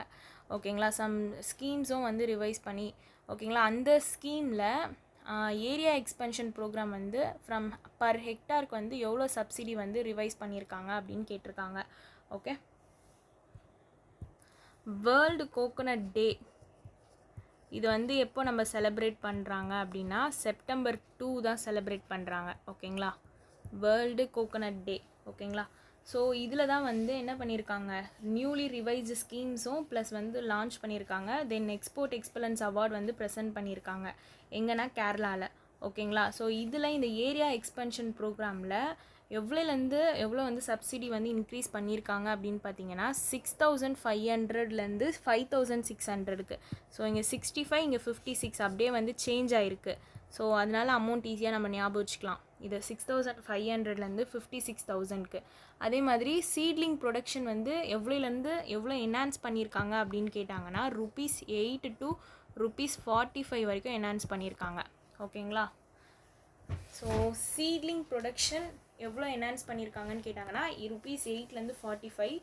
ஓகேங்களா, சம் ஸ்கீம்ஸும் வந்து ரிவைஸ் பண்ணி. ஓகேங்களா, அந்த ஸ்கீமில் ஏரியா எக்ஸ்பென்ஷன் ப்ரோக்ராம் வந்து ஃப்ரம் பர் ஹெக்டாருக்கு வந்து எவ்வளோ சப்சிடி வந்து ரிவைஸ் பண்ணியிருக்காங்க அப்படின்னு கேட்டிருக்காங்க. ஓகே, வேர்ல்டு கோகனட் டே இது வந்து எப்போ நம்ம செலிப்ரேட் பண்ணுறாங்க அப்படின்னா செப்டம்பர் 2 தான் செலிப்ரேட் பண்ணுறாங்க. ஓகேங்களா, வேர்ல்டு கோகனட் டே. ஓகேங்களா, ஸோ இதில் தான் வந்து என்ன பண்ணியிருக்காங்க, நியூலி ரிவைஸ்டு ஸ்கீம்ஸும் ப்ளஸ் வந்து லான்ச் பண்ணியிருக்காங்க. தென் எக்ஸ்போர்ட் எக்ஸ்பலன்ஸ் அவார்டு வந்து ப்ரெசென்ட் பண்ணியிருக்காங்க. எங்கன்னா கேரளாவில். ஓகேங்களா, ஸோ இதில் இந்த ஏரியா எக்ஸ்பென்ஷன் ப்ரோக்ராமில் எவ்வளோலேருந்து எவ்வளோ வந்து சப்சிடி வந்து இன்க்ரீஸ் பண்ணியிருக்காங்க அப்படின்னு பார்த்தீங்கன்னா 6,500லேருந்து 5,600க்கு. ஸோ இங்கே 65, இங்கே 56 அப்படியே வந்து சேஞ்ச் ஆகிருக்கு. ஸோ அதனால் அமௌண்ட் ஈஸியாக நம்ம ஞாபகம் வச்சுக்கலாம். இது 6,500லேருந்து 56,000க்கு. அதே மாதிரி சீட்லிங் ப்ரொடக்ஷன் வந்து எவ்வளோலேருந்து எவ்வளோ என்ஹான்ஸ் பண்ணியிருக்காங்க அப்படின்னு கேட்டாங்கன்னா ₹8 to ₹45 வரைக்கும் என்ஹான்ஸ் பண்ணியிருக்காங்க. ஓகேங்களா, ஸோ சீட்லிங் ப்ரொடக்ஷன் எவ்வளோ என்ஹான்ஸ் பண்ணியிருக்காங்கன்னு கேட்டாங்கன்னா ₹8லேருந்து 45.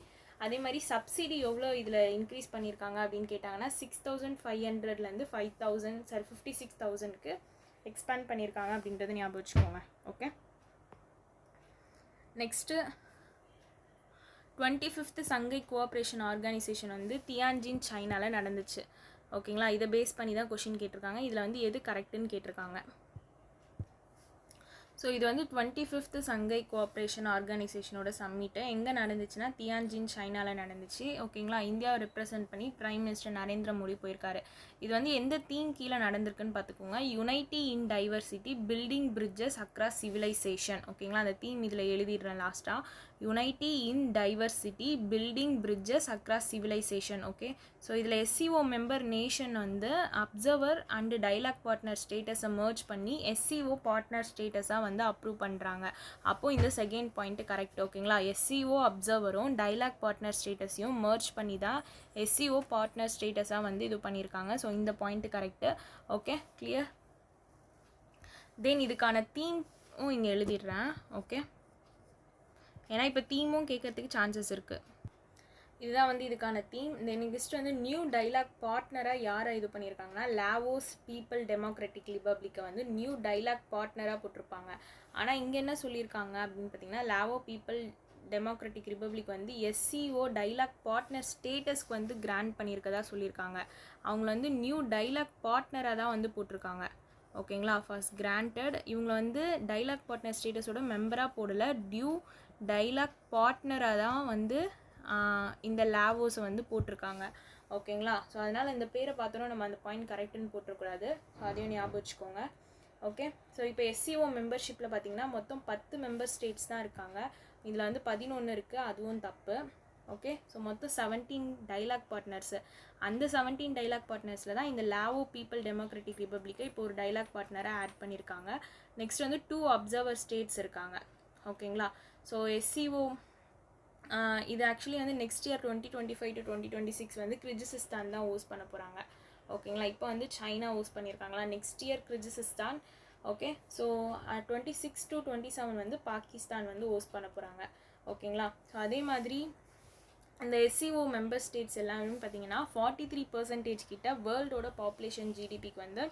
அதே மாதிரி சப்சிடி எவ்வளோ இதில் இன்க்ரீஸ் பண்ணியிருக்காங்க அப்படின்னு கேட்டாங்கன்னா 6,500லேருந்து 56,000க்கு எக்ஸ்பேண்ட் பண்ணியிருக்காங்க அப்படின்றது ஞாபகம் வச்சுக்கோங்க. ஓகே, நெக்ஸ்ட்டு 25th சங்கை கோஆப்ரேஷன் ஆர்கனைசேஷன் வந்து தியான்ஜின் சைனாவில் நடந்துச்சு. ஓகேங்களா, இதை பேஸ் பண்ணி தான் கொஷின் கேட்டிருக்காங்க. இதில் வந்து எது கரெக்டுன்னு கேட்டிருக்காங்க. ஸோ இது வந்து 25th சங்கை கோஆப்ரேஷன் ஆர்கனைசேஷனோட சம்மிட்டு எங்கே நடந்துச்சுன்னா தியான்ஜின் சைனாவில் நடந்துச்சு. ஓகேங்களா, இந்தியாவை ரெப்ரசென்ட் பண்ணி பிரைம் மினிஸ்டர் நரேந்திர மோடி போயிருக்காரு. இது வந்து எந்த தீம் கீழே நடந்திருக்குன்னு பார்த்துக்கோங்க, unity in diversity building bridges across civilisation. ஓகேங்களா, அந்த தீம் இதில் எழுதிடுறேன் லாஸ்ட்டாக, unity in diversity building bridges across civilisation. Okay, so இதில் எஸ்சிஓ மெம்பர் நேஷன் வந்து அப்சர்வர் அண்டு டைலாக் பார்ட்னர் ஸ்டேட்டஸை மர்ஜ் பண்ணி எஸ்சிஓ பார்ட்னர் ஸ்டேட்டஸாக வந்து அப்ரூவ் பண்ணுறாங்க. அப்போது இந்த செகண்ட் பாயிண்ட்டு கரெக்ட். ஓகேங்களா, எஸ்சிஓ அப்சர்வரும் டைலாக் பார்ட்னர் ஸ்டேட்டஸையும் மர்ஜ் பண்ணி தான் எஸ்சிஓ பார்ட்னர் ஸ்டேட்டஸாக வந்து இது பண்ணியிருக்காங்க. ஸோ இந்த point correct. Okay, clear. Then இதுக்கான தீமும் இங்கே எழுதிடுறேன். ஓகே, ஏன்னா இப்போ தீமும் கேட்கறதுக்கு சான்சஸ் இருக்குது. இதுதான் வந்து இதுக்கான தீம். நெக்ஸ்ட் வந்து நியூ டைலாக் பார்ட்னராக யாரை இது பண்ணியிருக்காங்கன்னா லாவோஸ் பீப்புள் டெமோக்ராட்டிக் ரிபப்ளிக்கை வந்து நியூ டைலாக் பார்ட்னராக போட்டிருப்பாங்க. ஆனால் இங்கே என்ன சொல்லியிருக்காங்க அப்படின்னு பார்த்தீங்கன்னா லாவோ பீப்புள் டெமோக்ராட்டிக் ரிபப்ளிக் வந்து எஸ்சிஓ டைலாக் பார்ட்னர் ஸ்டேட்டஸ்க்கு வந்து கிராண்ட் பண்ணியிருக்கதா சொல்லியிருக்காங்க. அவங்கள வந்து நியூ டைலாக் பார்ட்னராக தான் வந்து போட்டிருக்காங்க. ஓகேங்களா, ஃபர்ஸ்ட் கிராண்டட். இவங்களை வந்து டைலாக் பார்ட்னர் ஸ்டேட்டஸோட மெம்பராக போடலை, டியூ டைலாக் பார்ட்னராக தான் வந்து இந்த லாவோஸை வந்து போட்டிருக்காங்க. ஓகேங்களா, ஸோ அதனால் இந்த பேரை பார்த்தோன்னா நம்ம அந்த பாயிண்ட் கரெக்டுன்னு போட்டுறக்கூடாது. ஸோ அதையும் ஞாபகம் வச்சுக்கோங்க. ஓகே, ஸோ இப்போ எஸ்சிஓ மெம்பர்ஷிப்பில் பார்த்தீங்கன்னா மொத்தம் 10 மெம்பர் ஸ்டேட்ஸ் தான் இருக்காங்க. இதில் வந்து 11 இருக்குது, அதுவும் தப்பு. ஓகே, ஸோ மொத்தம் 17 டைலாக் பார்ட்னர்ஸு. அந்த 17 டைலாக் பார்ட்னர்ஸில் தான் இந்த லாவோ பீப்புள் டெமோக்ராட்டிக் ரிபப்ளிக்கை இப்போ ஒரு டைலாக் பார்ட்னராக ஆட் பண்ணியிருக்காங்க. நெக்ஸ்ட் வந்து 2 அப்சர்வர் ஸ்டேட்ஸ் இருக்காங்க. ஓகேங்களா, ஸோ எஸ்சிஓ இது ஆக்சுவலி வந்து நெக்ஸ்ட் இயர் 2025 to 2026 வந்து கிர்கிஸ்தான் தான் ஹோஸ்ட் பண்ண போகிறாங்க. ஓகேங்களா, இப்போ வந்து சைனா ஹோஸ்ட் பண்ணியிருக்காங்களா, next year Kyrgyzstan. Okay, so 26 to 27 வந்து பாகிஸ்தான் வந்து ஹோஸ்ட் பண்ண போகிறாங்க. ஓகேங்களா, ஸோ அதே மாதிரி இந்த எஸ்சிஓ மெம்பர் ஸ்டேட்ஸ் எல்லாமே பார்த்தீங்கன்னா 43% கிட்ட வேர்ல்டோட பாப்புலேஷன் ஜிடிபிக்கு வந்து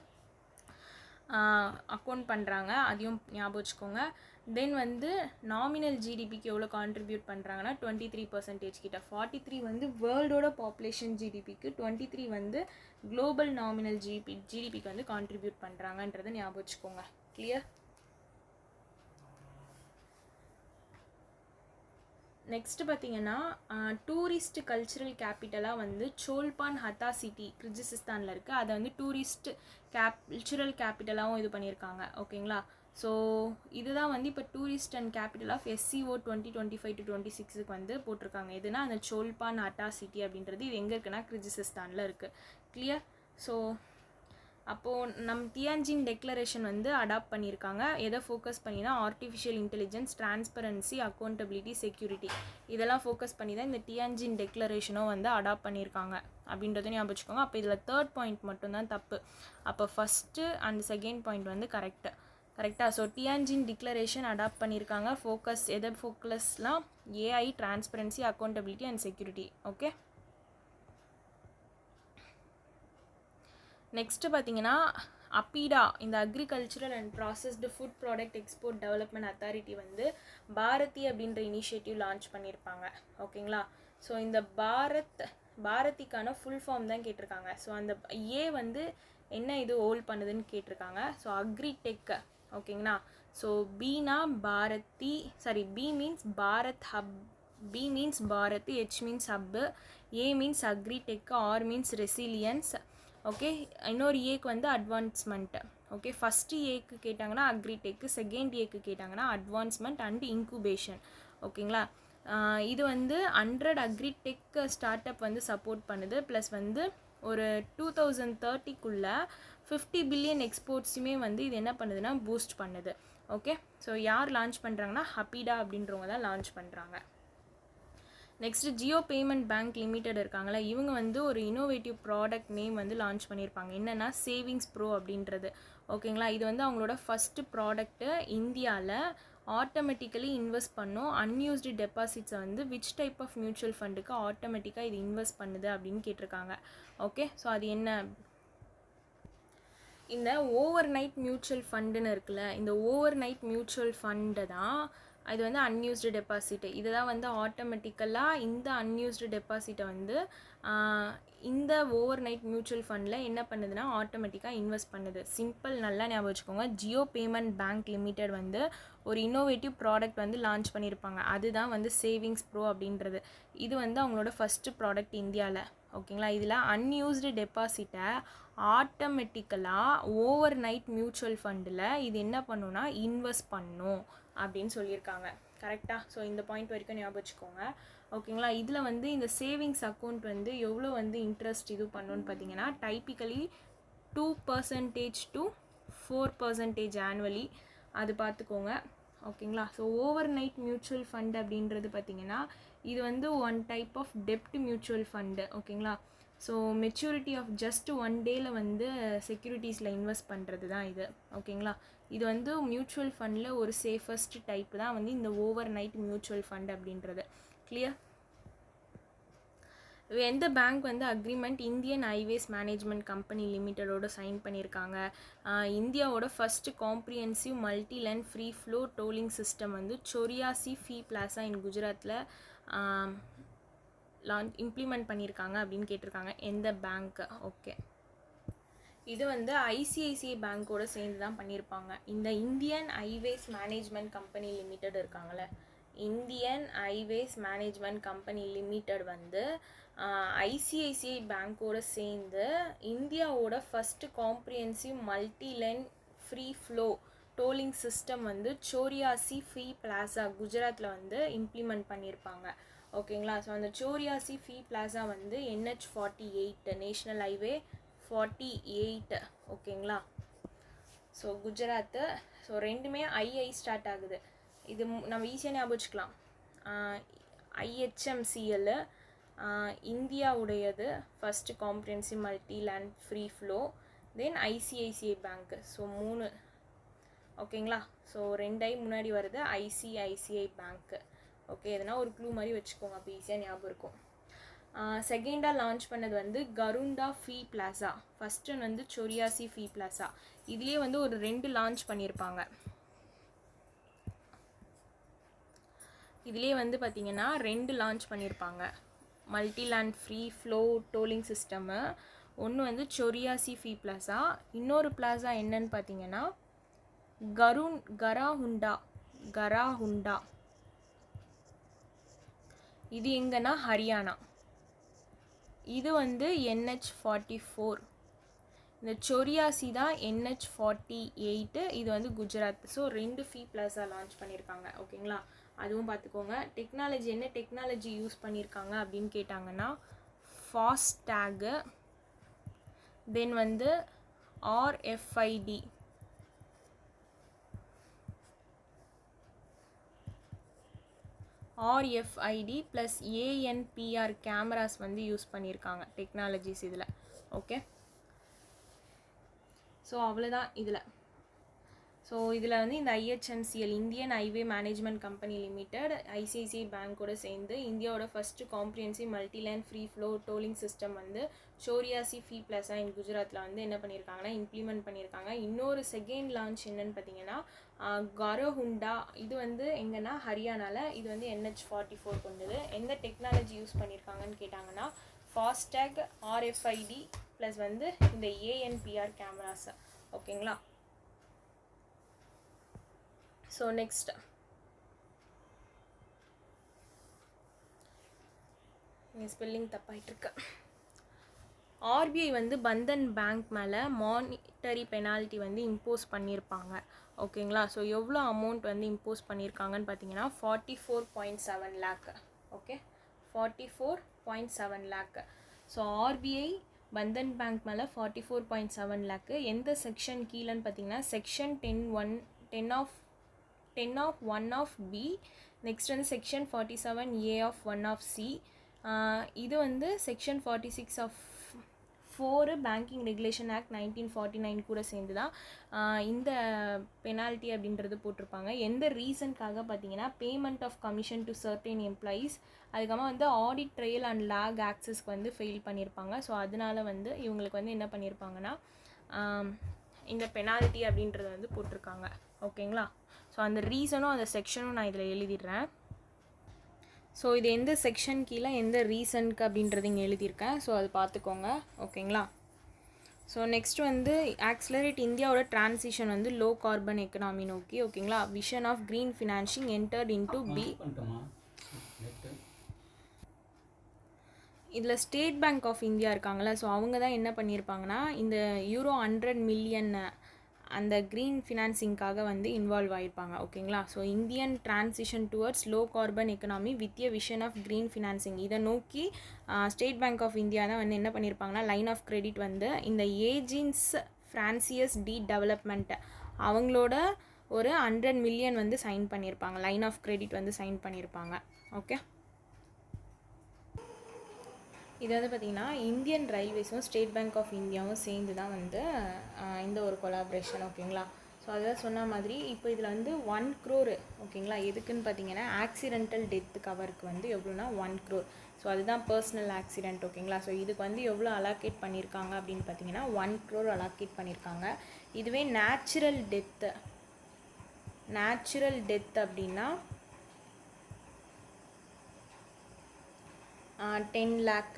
அக்கௌண்ட் பண்ணுறாங்க. அதையும் ஞாபகம் வச்சுக்கோங்க. தென் வந்து நாமினல் ஜிடிபிக்கு எவ்வளோ கான்ட்ரிபியூட் பண்ணுறாங்கன்னா 23% கிட்ட. 43 வந்து வேர்ல்டோட பாப்புலேஷன் ஜிடிபிக்கு, 23 வந்து குளோபல் நாமினல் ஜிடிபிக்கு வந்து கான்ட்ரிபியூட் பண்ணுறாங்கன்றதை ஞாபகம் வச்சுக்கோங்க. கிளியர்? நெக்ஸ்ட் பார்த்தீங்கன்னா டூரிஸ்ட் கல்ச்சுரல் கேபிட்டலாக வந்து சோல்பான் ஹத்தா சிட்டி கிர்கிஸ்தானில் இருக்குது. அதை வந்து டூரிஸ்ட் கல்ச்சுரல் கேபிட்டலாகவும் இது பண்ணியிருக்காங்க. ஓகேங்களா, ஸோ இதுதான் வந்து இப்போ tourist and capital of SCO 2025 to 2026 வந்து போட்டிருக்காங்க. எதுனா அந்த சோல்பான் ஹத்தா சிட்டி அப்படின்றது இது எங்கே இருக்குன்னா கிர்கிஸ்தானில் இருக்குது. கிளியர்? ஸோ அப்போது நம்ம டியான்ஜின் டெக்ளரேஷன் வந்து அடாப்ட் பண்ணியிருக்காங்க. எதை ஃபோக்கஸ் பண்ணினா artificial intelligence, transparency, accountability, security இதெல்லாம் ஃபோக்கஸ் பண்ணி தான் இந்த டியான்ஜின் டெக்ளரேஷனும் வந்து அடாப்ட் பண்ணியிருக்காங்க அப்படின்றத ஞாபகம் வச்சுக்கோங்க. அப்போ இதில் 3rd பாயிண்ட் மட்டும்தான் தப்பு. அப்போ ஃபஸ்ட்டு அண்ட் செகண்ட் பாயிண்ட் வந்து கரெக்டாக. ஸோ டியான்ஜின் டிக்ளரேஷன் அடாப்ட் பண்ணியிருக்காங்க. ஃபோக்கஸ் எதை ஃபோக்கஸ்லாம் AI, transparency, accountability and security. Okay, next பார்த்தீங்கன்னா அப்பீடா, இந்த agricultural and processed food product export development authority வந்து பாரதி அப்படின்ற இனிஷியேட்டிவ் லான்ச் பண்ணியிருப்பாங்க. ஓகேங்களா, ஸோ இந்த பாரதிக்கான ஃபுல் ஃபார்ம் தான் கேட்டிருக்காங்க. ஸோ அந்த ஏ வந்து என்ன இது ஹோல்ட் பண்ணுதுன்னு கேட்டிருக்காங்க. So agritech. ஓகேங்களா, ஸோ பீனா Bharati, sorry B means Bharat hub, B means Bharati, H means hub, A means agritech, R means resilience. Okay, இன்னொரு ஏக்கு வந்து அட்வான்ஸ்மெண்ட்டு. ஓகே, ஃபஸ்ட்டு ஏக்கு கேட்டாங்கன்னா அக்ரிடெக்கு, செகண்ட் ஏக்கு கேட்டாங்கன்னா அட்வான்ஸ்மெண்ட் அண்ட் இன்குபேஷன். ஓகேங்களா, இது வந்து 100 அக்ரிடெக் ஸ்டார்ட் அப் வந்து சப்போர்ட் பண்ணுது. ப்ளஸ் வந்து ஒரு 2030 50 பில்லியன் எக்ஸ்போர்ட்ஸுமே வந்து இது என்ன பண்ணுதுன்னா பூஸ்ட் பண்ணுது. ஓகே, ஸோ யார் லான்ச் பண்ணுறாங்கன்னா ஹப்பீடா அப்படின்றவங்க தான் லான்ச் பண்ணுறாங்க. Next Jio payment bank limited இருக்காங்களா, இவங்க வந்து ஒரு இன்னோவேட்டிவ் ப்ராடக்ட் நேம் வந்து லான்ச் பண்ணியிருப்பாங்க. என்னென்னா சேவிங்ஸ் ப்ரோ அப்படின்றது. ஓகேங்களா, இது வந்து அவங்களோட ஃபஸ்ட்டு ப்ராடக்ட்டு. இந்தியாவில் ஆட்டோமேட்டிக்கலி இன்வெஸ்ட் பண்ணும் அன்யூஸ்டு டெபாசிட்ஸை வந்து விச் டைப் ஆஃப் மியூச்சுவல் ஃபண்டுக்கு ஆட்டோமேட்டிக்காக இது இன்வெஸ்ட் பண்ணுது அப்படின்னு கேட்டிருக்காங்க. ஓகே, ஸோ அது என்ன, இந்த ஓவர் நைட் மியூச்சுவல் ஃபண்டுன்னு இருக்குல்ல, இந்த ஓவர் நைட் மியூச்சுவல் ஃபண்டு தான் இது வந்து அன்யூஸ்டு டெபாசிட்டு. இதை தான் வந்து ஆட்டோமேட்டிக்கலாக இந்த அன்யூஸ்டு டெபாசிட்டை வந்து இந்த ஓவர் நைட் மியூச்சுவல் ஃபண்டில் என்ன பண்ணுதுன்னா ஆட்டோமேட்டிக்காக இன்வெஸ்ட் பண்ணுது. சிம்பிள், நல்லா ஞாபகம் வச்சுக்கோங்க. ஜியோ பேமெண்ட் பேங்க் லிமிடெட் வந்து ஒரு இன்னோவேட்டிவ் ப்ராடக்ட் வந்து லான்ச் பண்ணியிருப்பாங்க. அதுதான் வந்து சேவிங்ஸ் ப்ரோ அப்படின்றது. இது வந்து அவங்களோட ஃபஸ்ட்டு ப்ராடக்ட் இந்தியாவில். ஓகேங்களா, இதில் அன்யூஸ்டு டெபாசிட்டை ஆட்டோமேட்டிக்கலாக ஓவர் நைட் மியூச்சுவல் ஃபண்டில் இது என்ன பண்ணுன்னா இன்வெஸ்ட் பண்ணும் அப்படின்னு சொல்லியிருக்காங்க. கரெக்டாக? ஸோ இந்த பாயிண்ட் வரைக்கும் ஞாபகம் வச்சுக்கோங்க. ஓகேங்களா, இதில் வந்து இந்த சேவிங்ஸ் அக்கௌண்ட் வந்து எவ்வளோ வந்து இன்ட்ரெஸ்ட் இது பண்ணணுன்னு பார்த்தீங்கன்னா டைப்பிக்கலி 2% to 4% ஆனுவலி. அது பார்த்துக்கோங்க. ஓகேங்களா, so overnight mutual fund அப்படின்றது பார்த்திங்கன்னா இது வந்து ஒன் டைப் ஆஃப் டெப்ட் மியூச்சுவல் ஃபண்டு. ஓகேங்களா, ஸோ மெச்சூரிட்டி ஆஃப் ஜஸ்ட் 1 டேயில் வந்து செக்யூரிட்டிஸில் இன்வெஸ்ட் பண்ணுறது தான் இது. ஓகேங்களா, இது வந்து மியூச்சுவல் ஃபண்டில் ஒரு சேஃபஸ்ட் டைப் தான் வந்து இந்த ஓவர் நைட் மியூச்சுவல் ஃபண்ட் அப்படின்றது. கிளியர்? எந்த பேங்க் வந்து agreement Indian highways management company லிமிட்டடோட சைன் பண்ணியிருக்காங்க. இந்தியாவோட first comprehensive multi lane free flow tolling system வந்து சொரியாசி ஃபீ பிளாசா இன் குஜராத்தில் இம்ப்ளிமெண்ட் பண்ணியிருக்காங்க அப்படின்னு கேட்டிருக்காங்க. எந்த பேங்க்? ஓகே, இது வந்து ஐசிஐசிஐ பேங்க்கோட சேர்ந்து தான் பண்ணியிருப்பாங்க. இந்த Indian highways management company limited இருக்காங்களே, Indian highways management company limited வந்து ஐசிஐசிஐ பேங்க்கோட சேர்ந்து இந்தியாவோட first comprehensive multi lane free flow tolling system வந்து சோரியாசி ஃபீ பிளாசா குஜராத்தில் வந்து இம்ப்ளிமெண்ட் பண்ணியிருப்பாங்க. ஓகேங்களா. ஸோ அந்த சோரியாசி ஃபீ பிளாசா வந்து NH48 நேஷ்னல் ஹைவே 48. ஓகேங்களா. ஸோ குஜராத்து. ஸோ ரெண்டுமே ஐஐ ஸ்டார்ட் ஆகுது. இது நம்ம ஈஸியாக ஞாபகம் வச்சுக்கலாம். IHMCL இந்தியாவுடையது first comprehensive multi land free flow, then ICICI bank. So 3. ஓகேங்களா. ஸோ 2 முன்னாடி வருது ஐசிஐசிஐ பேங்க்கு. ஓகே, எதுனா ஒரு க்ளூ மாதிரி வச்சுக்கோங்க, அப்போ ஈஸியாக ஞாபகம் இருக்கும். செகண்டாக லான்ச் பண்ணது வந்து கருண்டா ஃபீ பிளாசா. ஃபஸ்ட்டு வந்து சொரியாசி ஃபீ பிளாசா. இதுலேயே வந்து ஒரு 2 லான்ச் பண்ணியிருப்பாங்க. இதுலேயே வந்து பார்த்திங்கன்னா 2 லான்ச் பண்ணியிருப்பாங்க multi land free flow tolling system. ஒன்று வந்து சொரியாசி ஃபீ பிளாசா, இன்னொரு பிளாசா என்னன்னு பார்த்தீங்கன்னா கராஹுண்டா. இது எங்கன்னா ஹரியானா. இது வந்து NH44. இந்த சொரியாசி தான் NH48. இது வந்து குஜராத். ஸோ 2 ஃபீ பிளாசா லான்ச் பண்ணியிருக்காங்க. ஓகேங்களா, அதுவும் பார்த்துக்கோங்க. டெக்னாலஜி என்ன டெக்னாலஜி யூஸ் பண்ணியிருக்காங்க அப்படின்னு கேட்டாங்கன்னா ஃபாஸ்டேகு, தென் வந்து RFID ப்ளஸ் ANPR கேமராஸ் வந்து யூஸ் பண்ணியிருக்காங்க டெக்னாலஜிஸ் இதில். ஓகே, ஸோ அவ்வளோதான் இதில். ஸோ இதில் வந்து இந்த IHMCL Indian highway management company limited ICICI பேங்க்கோட சேர்ந்து இந்தியாவோட first comprehensive multi lane free flow tolling system வந்து சோரியாசி ஃபீ பிளாசா இன் குஜராத்தில் வந்து என்ன பண்ணியிருக்காங்கன்னா இம்ப்ளிமெண்ட் பண்ணியிருக்காங்க. இன்னொரு செகண்ட் லான்ச் என்னன்னு பார்த்தீங்கன்னா கரஹுண்டா. இது வந்து எங்கன்னா ஹரியானாவில். இது வந்து NH44 கொண்டது. எந்த டெக்னாலஜி யூஸ் பண்ணியிருக்காங்கன்னு கேட்டாங்கன்னா ஃபாஸ்டேக், RFID ப்ளஸ் வந்து இந்த ANPR கேமராஸ். ஓகேங்களா. ஸோ நெக்ஸ்ட் ஸ்பெல்லிங் தப்பாயிட்டிருக்கு. RBI வந்து பந்தன் பேங்க் மேலே மானிட்டரி பெனால்ட்டி வந்து இம்போஸ் பண்ணியிருப்பாங்க. ஓகேங்களா. ஸோ எவ்வளோ அமௌண்ட் வந்து இம்போஸ் பண்ணியிருக்காங்கன்னு பார்த்தீங்கன்னா 44.7 lakh. Okay, 44.7 lakh. So RBI Bandhan bank மேலே 44.7 lakh. எந்த செக்ஷன் கீழேன்னு பார்த்தீங்கன்னா section 10 of 1 of B, next வந்து section 47A of 1 of C. இது வந்து section 46 of 4 banking regulation act 1949 கூட சேர்ந்து தான் இந்த பெனால்ட்டி அப்படின்றது போட்டிருப்பாங்க. எந்த ரீசனுக்காக பார்த்தீங்கன்னா payment of commission to certain employees, அதுக்கப்புறமா வந்து ஆடிட் ட்ரையல் அண்ட் லாக் ஆக்சஸ்க்கு வந்து ஃபெயில் பண்ணியிருப்பாங்க. ஸோ அதனால வந்து இவங்களுக்கு வந்து என்ன பண்ணியிருப்பாங்கன்னா இந்த பெனால்ட்டி அப்படின்றது வந்து போட்டிருக்காங்க. ஓகேங்களா. ஸோ அந்த ரீசனும் அந்த செக்ஷனும் நான் இதில் எழுதிடுறேன். ஸோ இது எந்த செக்ஷன் கீழே எந்த ரீசனுக்கு அப்படின்றது இங்கே எழுதியிருக்கேன். ஸோ அது பார்த்துக்கோங்க. ஓகேங்களா. ஸோ நெக்ஸ்ட் வந்து ஆக்ஸலரேட் இந்தியாவோட டிரான்சிஷன் வந்து லோ கார்பன் எக்கனாமி நோக்கி. ஓகேங்களா. Vision of green financing entered into B. இதில் ஸ்டேட் பேங்க் ஆஃப் இந்தியா இருக்காங்களா. ஸோ அவங்க தான் என்ன பண்ணியிருப்பாங்கன்னா இந்த €100 million அந்த க்ரீன் ஃபினான்சிங்காக வந்து இன்வால்வ் ஆகிருப்பாங்க. ஓகேங்களா. So Indian transition towards low carbon economy with a vision of green financing, இதை நோக்கி ஸ்டேட் பேங்க் ஆஃப் இந்தியா தான் வந்து என்ன பண்ணியிருப்பாங்கன்னா லைன் ஆஃப் கிரெடிட் வந்து இந்த ஏஜின்ஸ் ஃப்ரான்சியஸ் டி டெவலப்மெண்ட் அவங்களோட ஒரு 100 million வந்து சைன் பண்ணியிருப்பாங்க. லைன் ஆஃப் கிரெடிட் வந்து சைன் பண்ணியிருப்பாங்க. ஓகே, இது வந்து பார்த்திங்கன்னா இந்தியன் ரயில்வேஸும் ஸ்டேட் பேங்க் ஆஃப் இந்தியாவும் சேர்ந்து தான் வந்து இந்த ஒரு கொலாபரேஷன். ஓகேங்களா. ஸோ அதான் சொன்ன மாதிரி இப்போ இதில் வந்து 1 crore ஓகேங்களா. எதுக்குன்னு பார்த்தீங்கன்னா ஆக்சிடென்டல் டெத் கவருக்கு வந்து எவ்வளோனா 1 crore. ஸோ அதுதான் பர்சனல் ஆக்சிடென்ட் ஓகேங்களா. ஸோ இதுக்கு வந்து எவ்வளோ அலாக்கேட் பண்ணியிருக்காங்க அப்படின்னு பார்த்தீங்கன்னா 1 crore அலாக்கேட் பண்ணியிருக்காங்க. இதுவே நேச்சுரல் டெத் அப்படின்னா 10 lakh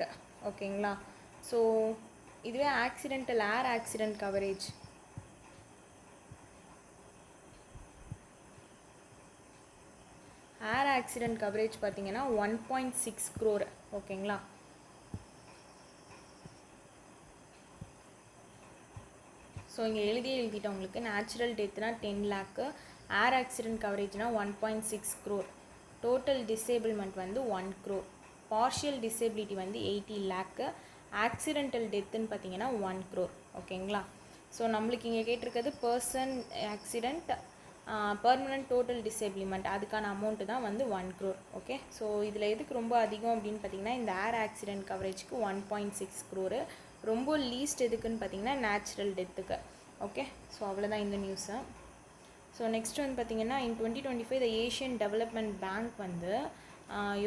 ஓகேங்களா. ஸோ இதுவே ஆக்சிடென்டல் ஏர் ஆக்சிடென்ட் கவரேஜ் பார்த்தீங்கன்னா 1.6 crore ஓகேங்களா. ஸோ இங்கே எழுதிட்டேன் உங்களுக்கு. நேச்சுரல் டெத்னா 10 lakh, ஏர் ஆக்சிடென்ட் கவரேஜ்னா 1.6 crore, டோட்டல் டிசேபிள்மெண்ட் வந்து 1 crore, பார்ஷியல் டிசேபிலிட்டி வந்து 80 lakh, ஆக்சிடென்டல் டெத்துன்னு பார்த்தீங்கன்னா 1 crore ஓகேங்களா. ஸோ நம்மளுக்கு இங்கே கேட்டிருக்கிறது person accident permanent total disablement, அதுக்கான அமௌண்ட்டு தான் வந்து 1 crore ஓகே. ஸோ இதில் எதுக்கு ரொம்ப அதிகம் அப்படின்னு பார்த்தீங்கன்னா இந்த ஏர் ஆக்சிடென்ட் கவரேஜ்க்கு 1.6 crore, ரொம்ப லீஸ்ட் எதுக்குன்னு பார்த்தீங்கன்னா நேச்சுரல் டெத்துக்கு ஓகே. ஸோ அவ்வளோதான் இந்த நியூஸு. ஸோ நெக்ஸ்ட் வந்து பார்த்திங்கன்னா இன் 2025 த ஏஷியன் டெவலப்மெண்ட் பேங்க் வந்து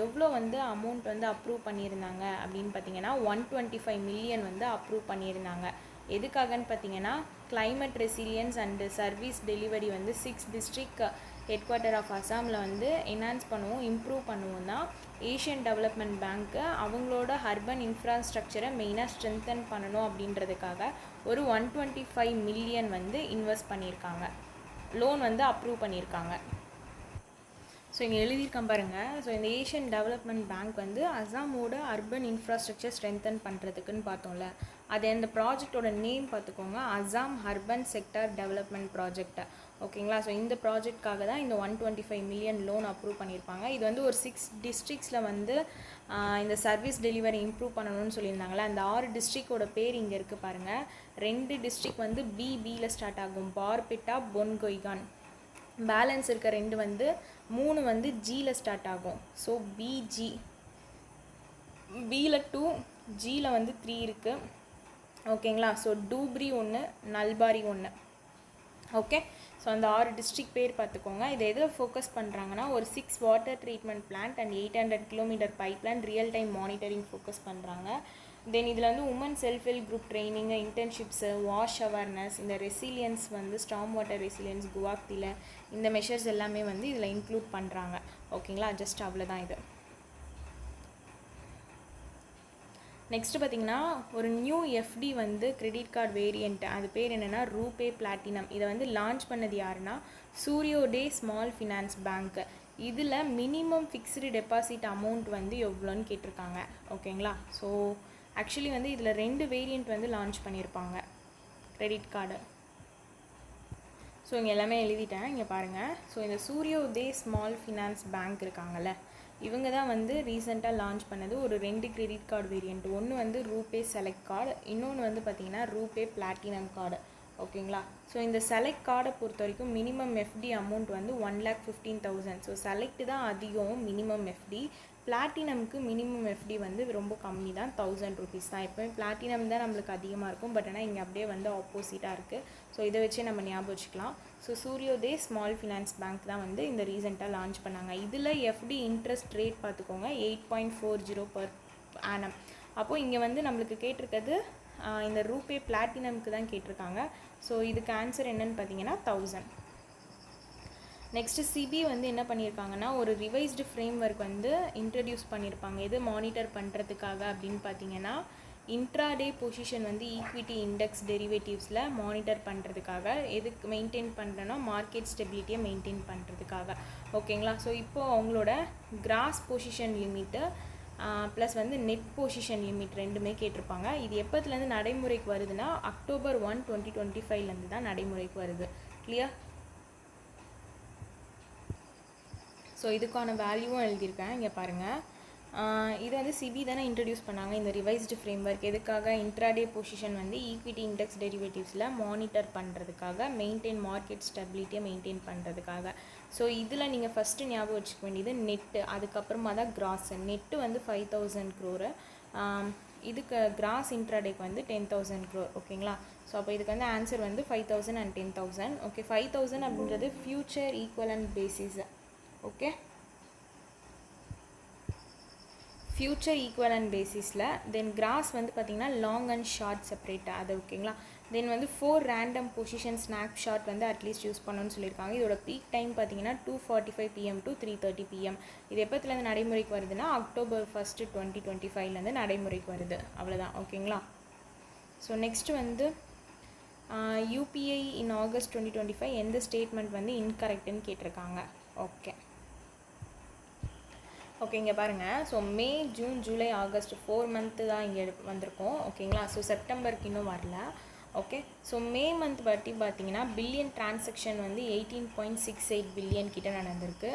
எவ்வளோ வந்து அமௌண்ட் வந்து அப்ரூவ் பண்ணியிருந்தாங்க அப்படின்னு பார்த்தீங்கன்னா 125 million வந்து அப்ரூவ் பண்ணியிருந்தாங்க. எதுக்காகன்னு பார்த்தீங்கன்னா climate resilience and service delivery வந்து 6 district ஹெட் குவார்ட்டர் ஆஃப் அசாமில் வந்து என்ஹான்ஸ் பண்ணுவோம், இம்ப்ரூவ் பண்ணுவோம் தான் ஏஷியன் டெவலப்மெண்ட் பேங்க்கு அவங்களோட அர்பன் இன்ஃப்ராஸ்ட்ரக்சரை மெயினாக ஸ்ட்ரென்தன் பண்ணணும் அப்படின்றதுக்காக ஒரு 125 million வந்து இன்வெஸ்ட் பண்ணியிருக்காங்க, லோன் வந்து அப்ரூவ் பண்ணியிருக்காங்க. ஸோ இங்கே எழுதியிருக்கேன் பாருங்கள். ஸோ இந்த ஏஷியன் டெவலப்மெண்ட் பேங்க் வந்து அசாமோட அர்பன் இன்ஃப்ராஸ்ட்ரக்சர் ஸ்ட்ரென்தன் பண்ணுறதுக்குன்னு பார்த்தோம்ல, அது அந்த ப்ராஜெக்டோட நேம் பார்த்துக்கோங்க, Assam urban sector development project ஓகேங்களா. ஸோ இந்த ப்ராஜெக்ட்காக தான் இந்த 125 million லோன் அப்ரூவ் பண்ணியிருப்பாங்க. இது வந்து ஒரு 6 districts வந்து இந்த சர்வீஸ் டெலிவரி இம்ப்ரூவ் பண்ணணும்னு சொல்லியிருந்தாங்களே, அந்த 6 districtோட பேர் இங்கே இருக்குது பாருங்கள். 2 district வந்து பியில் ஸ்டார்ட் ஆகும், பார்பெட்டா பொன்கொய்கான். பேலன்ஸ் இருக்க 2 வந்து 3 வந்து ஜியில் ஸ்டார்ட் ஆகும். ஸோ பிஜி, பியில் 2, ஜியில் வந்து 3 இருக்குது ஓகேங்களா. So Dhubri 1, Nalbari 1 okay. So அந்த 6 district பேர் பார்த்துக்கோங்க. இதை எதில் ஃபோக்கஸ் பண்ணுறாங்கன்னா ஒரு 6 water treatment plant and 800 kilometer pipeline real time monitoring focus பண்ணுறாங்க. தென் இதில் வந்து women self help group training, internships, wash awareness, இந்த ரெசிலியன்ஸ் வந்து ஸ்டார்ம் வாட்டர் ரெசிலியன்ஸ் குவாக்தியில் இந்த மெஷர்ஸ் எல்லாமே வந்து இதில் இன்க்ளூட் பண்ணுறாங்க ஓகேங்களா. ஜஸ்ட் அவ்வளோதான் இது. நெக்ஸ்ட்டு பார்த்திங்கன்னா ஒரு நியூ எஃப்டி வந்து கிரெடிட் கார்டு வேரியண்ட், அது பேர் என்னென்னா ரூபே பிளாட்டினம். இதை வந்து லான்ச் பண்ணது யாருன்னா சூரியோடே ஸ்மால் ஃபினான்ஸ் பேங்க். இதில் மினிமம் ஃபிக்ஸ்டு டெபாசிட் அமௌண்ட் வந்து எவ்வளோன்னு கேட்டிருக்காங்க ஓகேங்களா. ஸோ ஆக்சுவலி வந்து இதில் 2 வேரியண்ட் வந்து லான்ச் பண்ணியிருப்பாங்க கிரெடிட் கார்டு. ஸோ இங்கே எல்லாமே எழுதிட்டேன், இங்கே பாருங்கள். ஸோ இந்த சூரியோதே ஸ்மால் ஃபினான்ஸ் பேங்க் இருக்காங்கள்ல, இவங்க தான் வந்து ரீசெண்டாக லான்ச் பண்ணது ஒரு 2 கிரெடிட் கார்டு வேரியண்ட். ஒன்று வந்து ரூபே செலக்ட் கார்டு, இன்னொன்று வந்து பார்த்திங்கன்னா ரூபே பிளாட்டினம் கார்டு ஓகேங்களா. ஸோ இந்த செலக்ட் கார்டை பொறுத்த வரைக்கும் மினிமம் எஃப்டி அமௌண்ட் வந்து 1,15,000. ஸோ செலக்ட் தான் அதிகம் மினிமம் எஃப்டி, பிளாட்டினம்க்கு மினிமம் எஃப்டி வந்து ரொம்ப கம்மி தான், 1000 rupees தான். எப்போயும் பிளாட்டினம் தான் நம்மளுக்கு அதிகமாக இருக்கும், பட் ஆனால் இங்கே அப்படியே வந்து ஆப்போசிட்டாக இருக்குது. ஸோ இதை வச்சே நம்ம ஞாபகம் வச்சுக்கலாம். ஸோ சூரியோதே ஸ்மால் ஃபினான்ஸ் பேங்க் தான் வந்து இந்த ரீசெண்டாக லான்ச் பண்ணாங்க. இதில் எஃப்டி இன்ட்ரெஸ்ட் ரேட் பார்த்துக்கோங்க 8.40 per annum. அப்போது இங்கே வந்து நம்மளுக்கு கேட்டிருக்கிறது இந்த ரூபே பிளாட்டினம்க்கு தான் கேட்டிருக்காங்க. ஸோ இதுக்கு ஆன்சர் என்னன்னு பார்த்தீங்கன்னா 1000. நெக்ஸ்ட்டு சிபி வந்து என்ன பண்ணியிருக்காங்கன்னா ஒரு ரிவைஸ்டு ஃப்ரேம் ஒர்க் வந்து இன்ட்ரடியூஸ் பண்ணியிருப்பாங்க. எது மானிட்டர் பண்ணுறதுக்காக அப்படின்னு பார்த்தீங்கன்னா இன்ட்ராடே பொசிஷன் வந்து ஈக்விட்டி இண்டெக்ஸ் டெரிவேட்டிவ்ஸில் மானிட்டர் பண்ணுறதுக்காக. எதுக்கு மெயின்டைன் பண்ணுறேன்னா மார்க்கெட் ஸ்டெபிலிட்டியை மெயின்டைன் பண்ணுறதுக்காக ஓகேங்களா. ஸோ இப்போது அவங்களோட கிராஸ் பொசிஷன் லிமிட்டு ப்ளஸ் வந்து நெட் பொசிஷன் லிமிட் ரெண்டுமே கேட்டிருப்பாங்க. இது எப்போத்துலேருந்து நடைமுறைக்கு வருதுன்னா October 1, 2025 தான் நடைமுறைக்கு வருது. கிளியர். ஸோ இதுக்கான வேல்யூவும் எழுதியிருக்கேன், இங்கே பாருங்கள். இது வந்து சிபி தானே இன்ட்ரடியூஸ் பண்ணாங்க இந்த ரிவைஸ்டு ஃப்ரேம் ஒர்க். எதுக்காக இன்ட்ராடே பொசிஷன் வந்து ஈக்விட்டி இண்டெக்ஸ் டெரிவேட்டிவ்ஸில் மானிட்டர் பண்ணுறதுக்காக, மெயின்டைன் மார்க்கெட் ஸ்டெபிலிட்டியை மெயின்டைன் பண்ணுறதுக்காக. ஸோ இதில் நீங்கள் ஃபஸ்ட்டு ஞாபகம் வச்சுக்க வேண்டியது நெட்டு, அதுக்கப்புறமா தான் கிராஸ். நெட்டு வந்து 5,000 crore, இதுக்கு கிராஸ் இன்ட்ராடேக்கு வந்து 10,000 crore ஓகேங்களா. ஸோ அப்போ இதுக்கு வந்து ஆன்சர் வந்து 5,000 and 10,000. ஓகே, 5,000 அப்படின்றது future equivalent basis. Okay, future equivalent பேசிஸில். தென் கிராஸ் வந்து பார்த்திங்கன்னா லாங் அண்ட் ஷார்ட் செப்பரேட்டாக அது ஓகேங்களா. தென் வந்து 4 ரேண்டம் பொசிஷன் ஸ்னாப் ஷாட் வந்து அட்லீஸ்ட் யூஸ் பண்ணணும்னு சொல்லியிருக்காங்க. இதோட பீக் டைம் பார்த்தீங்கன்னா 2:45 PM to 3:30 PM. இது எப்போத்துலேருந்து நடைமுறைக்கு வருதுன்னா October 1, 2025 நடைமுறைக்கு வருது. அவ்வளோதான் ஓகேங்களா. ஸோ நெக்ஸ்ட்டு வந்து யூபிஐ இன் ஆகஸ்ட் 2025 எந்த ஸ்டேட்மெண்ட் வந்து இன்கரெக்டுன்னு கேட்டிருக்காங்க. ஓகே ஓகே, இங்கே பாருங்கள். ஸோ மே, ஜூன், ஜூலை, ஆகஸ்ட் 4 மந்த்து தான் இங்கே வந்திருக்கோம் ஓகேங்களா. ஸோ செப்டம்பருக்கு இன்னும் வரல. ஓகே, ஸோ மே மந்த் பற்றி பார்த்தீங்கன்னா பில்லியன் டிரான்சாக்ஷன் வந்து 18.68 பில்லியன் கிட்ட நடந்திருக்கு.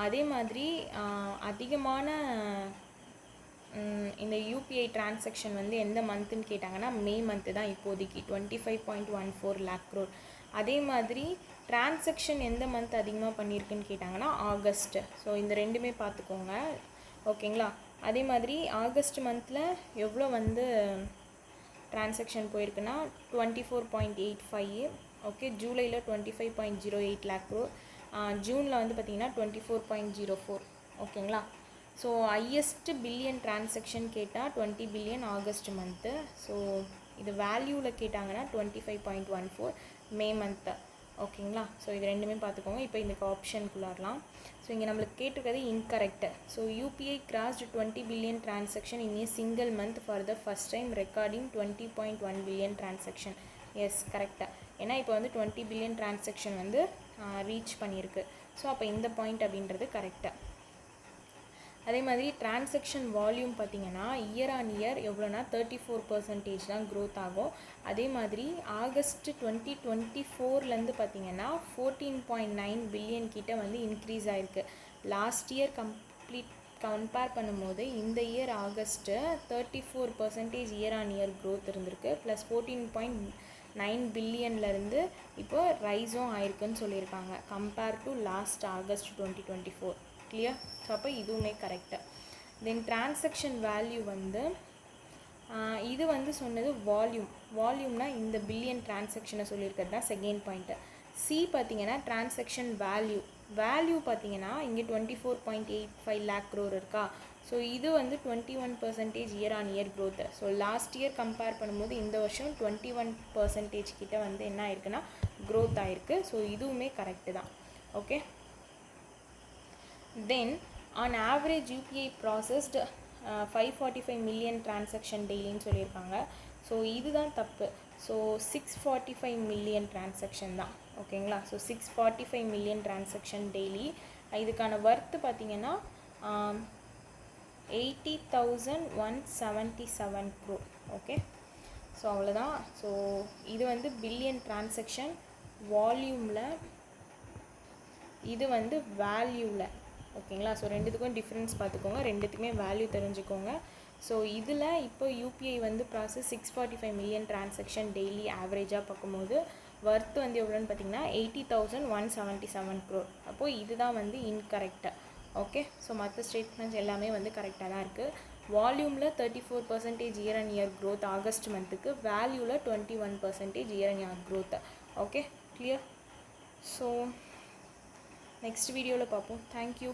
அதே மாதிரி அதிகமான இந்த யூபிஐ டிரான்சாக்ஷன் வந்து எந்த மந்த்துன்னு கேட்டாங்கன்னா மே மந்த்து தான் இப்போதைக்கு 25.14 lakh crore. அதே மாதிரி டிரான்சாக்ஷன் எந்த மந்த் அதிகமாக பண்ணியிருக்குன்னு கேட்டாங்கன்னா ஆகஸ்ட். ஸோ இந்த ரெண்டுமே பார்த்துக்கோங்க ஓகேங்களா. அதே மாதிரி ஆகஸ்ட் மந்தில் எவ்வளோ வந்து டிரான்சாக்ஷன் போயிருக்குன்னா 24.85. ஓகே, ஜூலையில் 25.08 lakh crore. ஜூனில் வந்து பார்த்திங்கன்னா 24.04. ஓகேங்களா. ஸோ ஹையஸ்ட் பில்லியன் டிரான்சாக்ஷன் கேட்டால் 20 பில்லியன் ஆகஸ்ட் மந்த்து. ஸோ இது வேல்யூவில் கேட்டாங்கன்னா 25.14 மே மந்த்து ஓகேங்களா. ஸோ இது ரெண்டுமே பார்த்துக்கோங்க. இப்போ இந்த ஆப்ஷனுக்குள்ளாரலாம். ஸோ இங்கே நம்மளுக்கு கேட்டிருக்கிறது incorrect. So UPI crossed 20 billion transaction in a single month for the first time recording 20.1 billion transaction. Yes, கரெக்டாக. ஏன்னா இப்போ வந்து 20 பில்லியன் டிரான்சாக்ஷன் வந்து ரீச் பண்ணியிருக்கு. ஸோ அப்போ இந்த பாயிண்ட் அப்படின்றது கரெக்டாக. அதே மாதிரி டிரான்சாக்ஷன் வால்யூம் பார்த்திங்கன்னா இயர் ஆன் இயர் எவ்வளோனா 34% தான் க்ரோத் ஆகும். அதே மாதிரி ஆகஸ்ட் 2024 பார்த்திங்கன்னா 14.9 பில்லியன் கிட்ட வந்து இன்க்ரீஸ் ஆகிருக்கு. லாஸ்ட் இயர் கம்பேர் பண்ணும்போது இந்த year August 34% year on year growth இருந்திருக்கு. ப்ளஸ் 14.9 பில்லியன்லேருந்து இப்போ ரைஸும் ஆயிருக்குன்னு சொல்லியிருக்காங்க compare to last August 2024. Clear. So அப்போ இதுவுமே கரெக்டாக. தென் டிரான்சாக்ஷன் வேல்யூ வந்து இது வந்து சொன்னது வால்யூம்னா இந்த பில்லியன் டிரான்சாக்ஷனை சொல்லியிருக்கிறது தான் செகண்ட் பாயிண்ட்டு. சி பார்த்திங்கன்னா டிரான்சாக்ஷன் வேல்யூ பார்த்திங்கன்னா இங்கே 24.85 lakh crore இருக்கா. ஸோ இது வந்து 21% year on year growth. So last year compare பண்ணும்போது இந்த வருஷம் 21% கிட்ட வந்து என்ன ஆயிருக்குன்னா க்ரோத் ஆகிருக்கு. ஸோ இதுவுமே கரெக்டு தான். Okay, then on average UPI processed 545 million transaction டெய்லின்னு சொல்லியிருக்காங்க. ஸோ இதுதான் தப்பு. ஸோ 645 மில்லியன் டிரான்சாக்ஷன் தான் ஓகேங்களா. So 645 million transaction daily. இதுக்கான ஒர்த்து பார்த்திங்கன்னா 80,177 crore. ஓகே, ஸோ அவ்வளோதான். ஸோ இது வந்து பில்லியன் டிரான்சாக்ஷன் வால்யூமில், இது வந்து வேல்யூவில் ஓகேங்களா. ஸோ ரெண்டுத்துக்கும் டிஃப்ரென்ஸ் பார்த்துக்கோங்க, ரெண்டுத்துக்குமே வேல்யூ தெரிஞ்சுக்கோங்க. ஸோ இதில் இப்போ யூபிஐ வந்து ப்ராசஸ் 645 மில்லியன் டிரான்சாக்ஷன் டெய்லி ஆவரேஜாக பார்க்கும்போது ஒர்த்து வந்து எவ்வளோன்னு பார்த்தீங்கன்னா 80,177 crore. அப்போது இதுதான் வந்து இன்கரெக்டாக. ஓகே, ஸோ மற்ற ஸ்டேட்மெண்ட்ஸ் எல்லாமே வந்து கரெக்டாக தான் இருக்குது. வால்யூமில் 34% year and year growth August மந்த்துக்கு, வேல்யூவில் 21% year and year growth. Okay, clear. So next வீடியோவில் பார்ப்போம். தேங்க்யூ.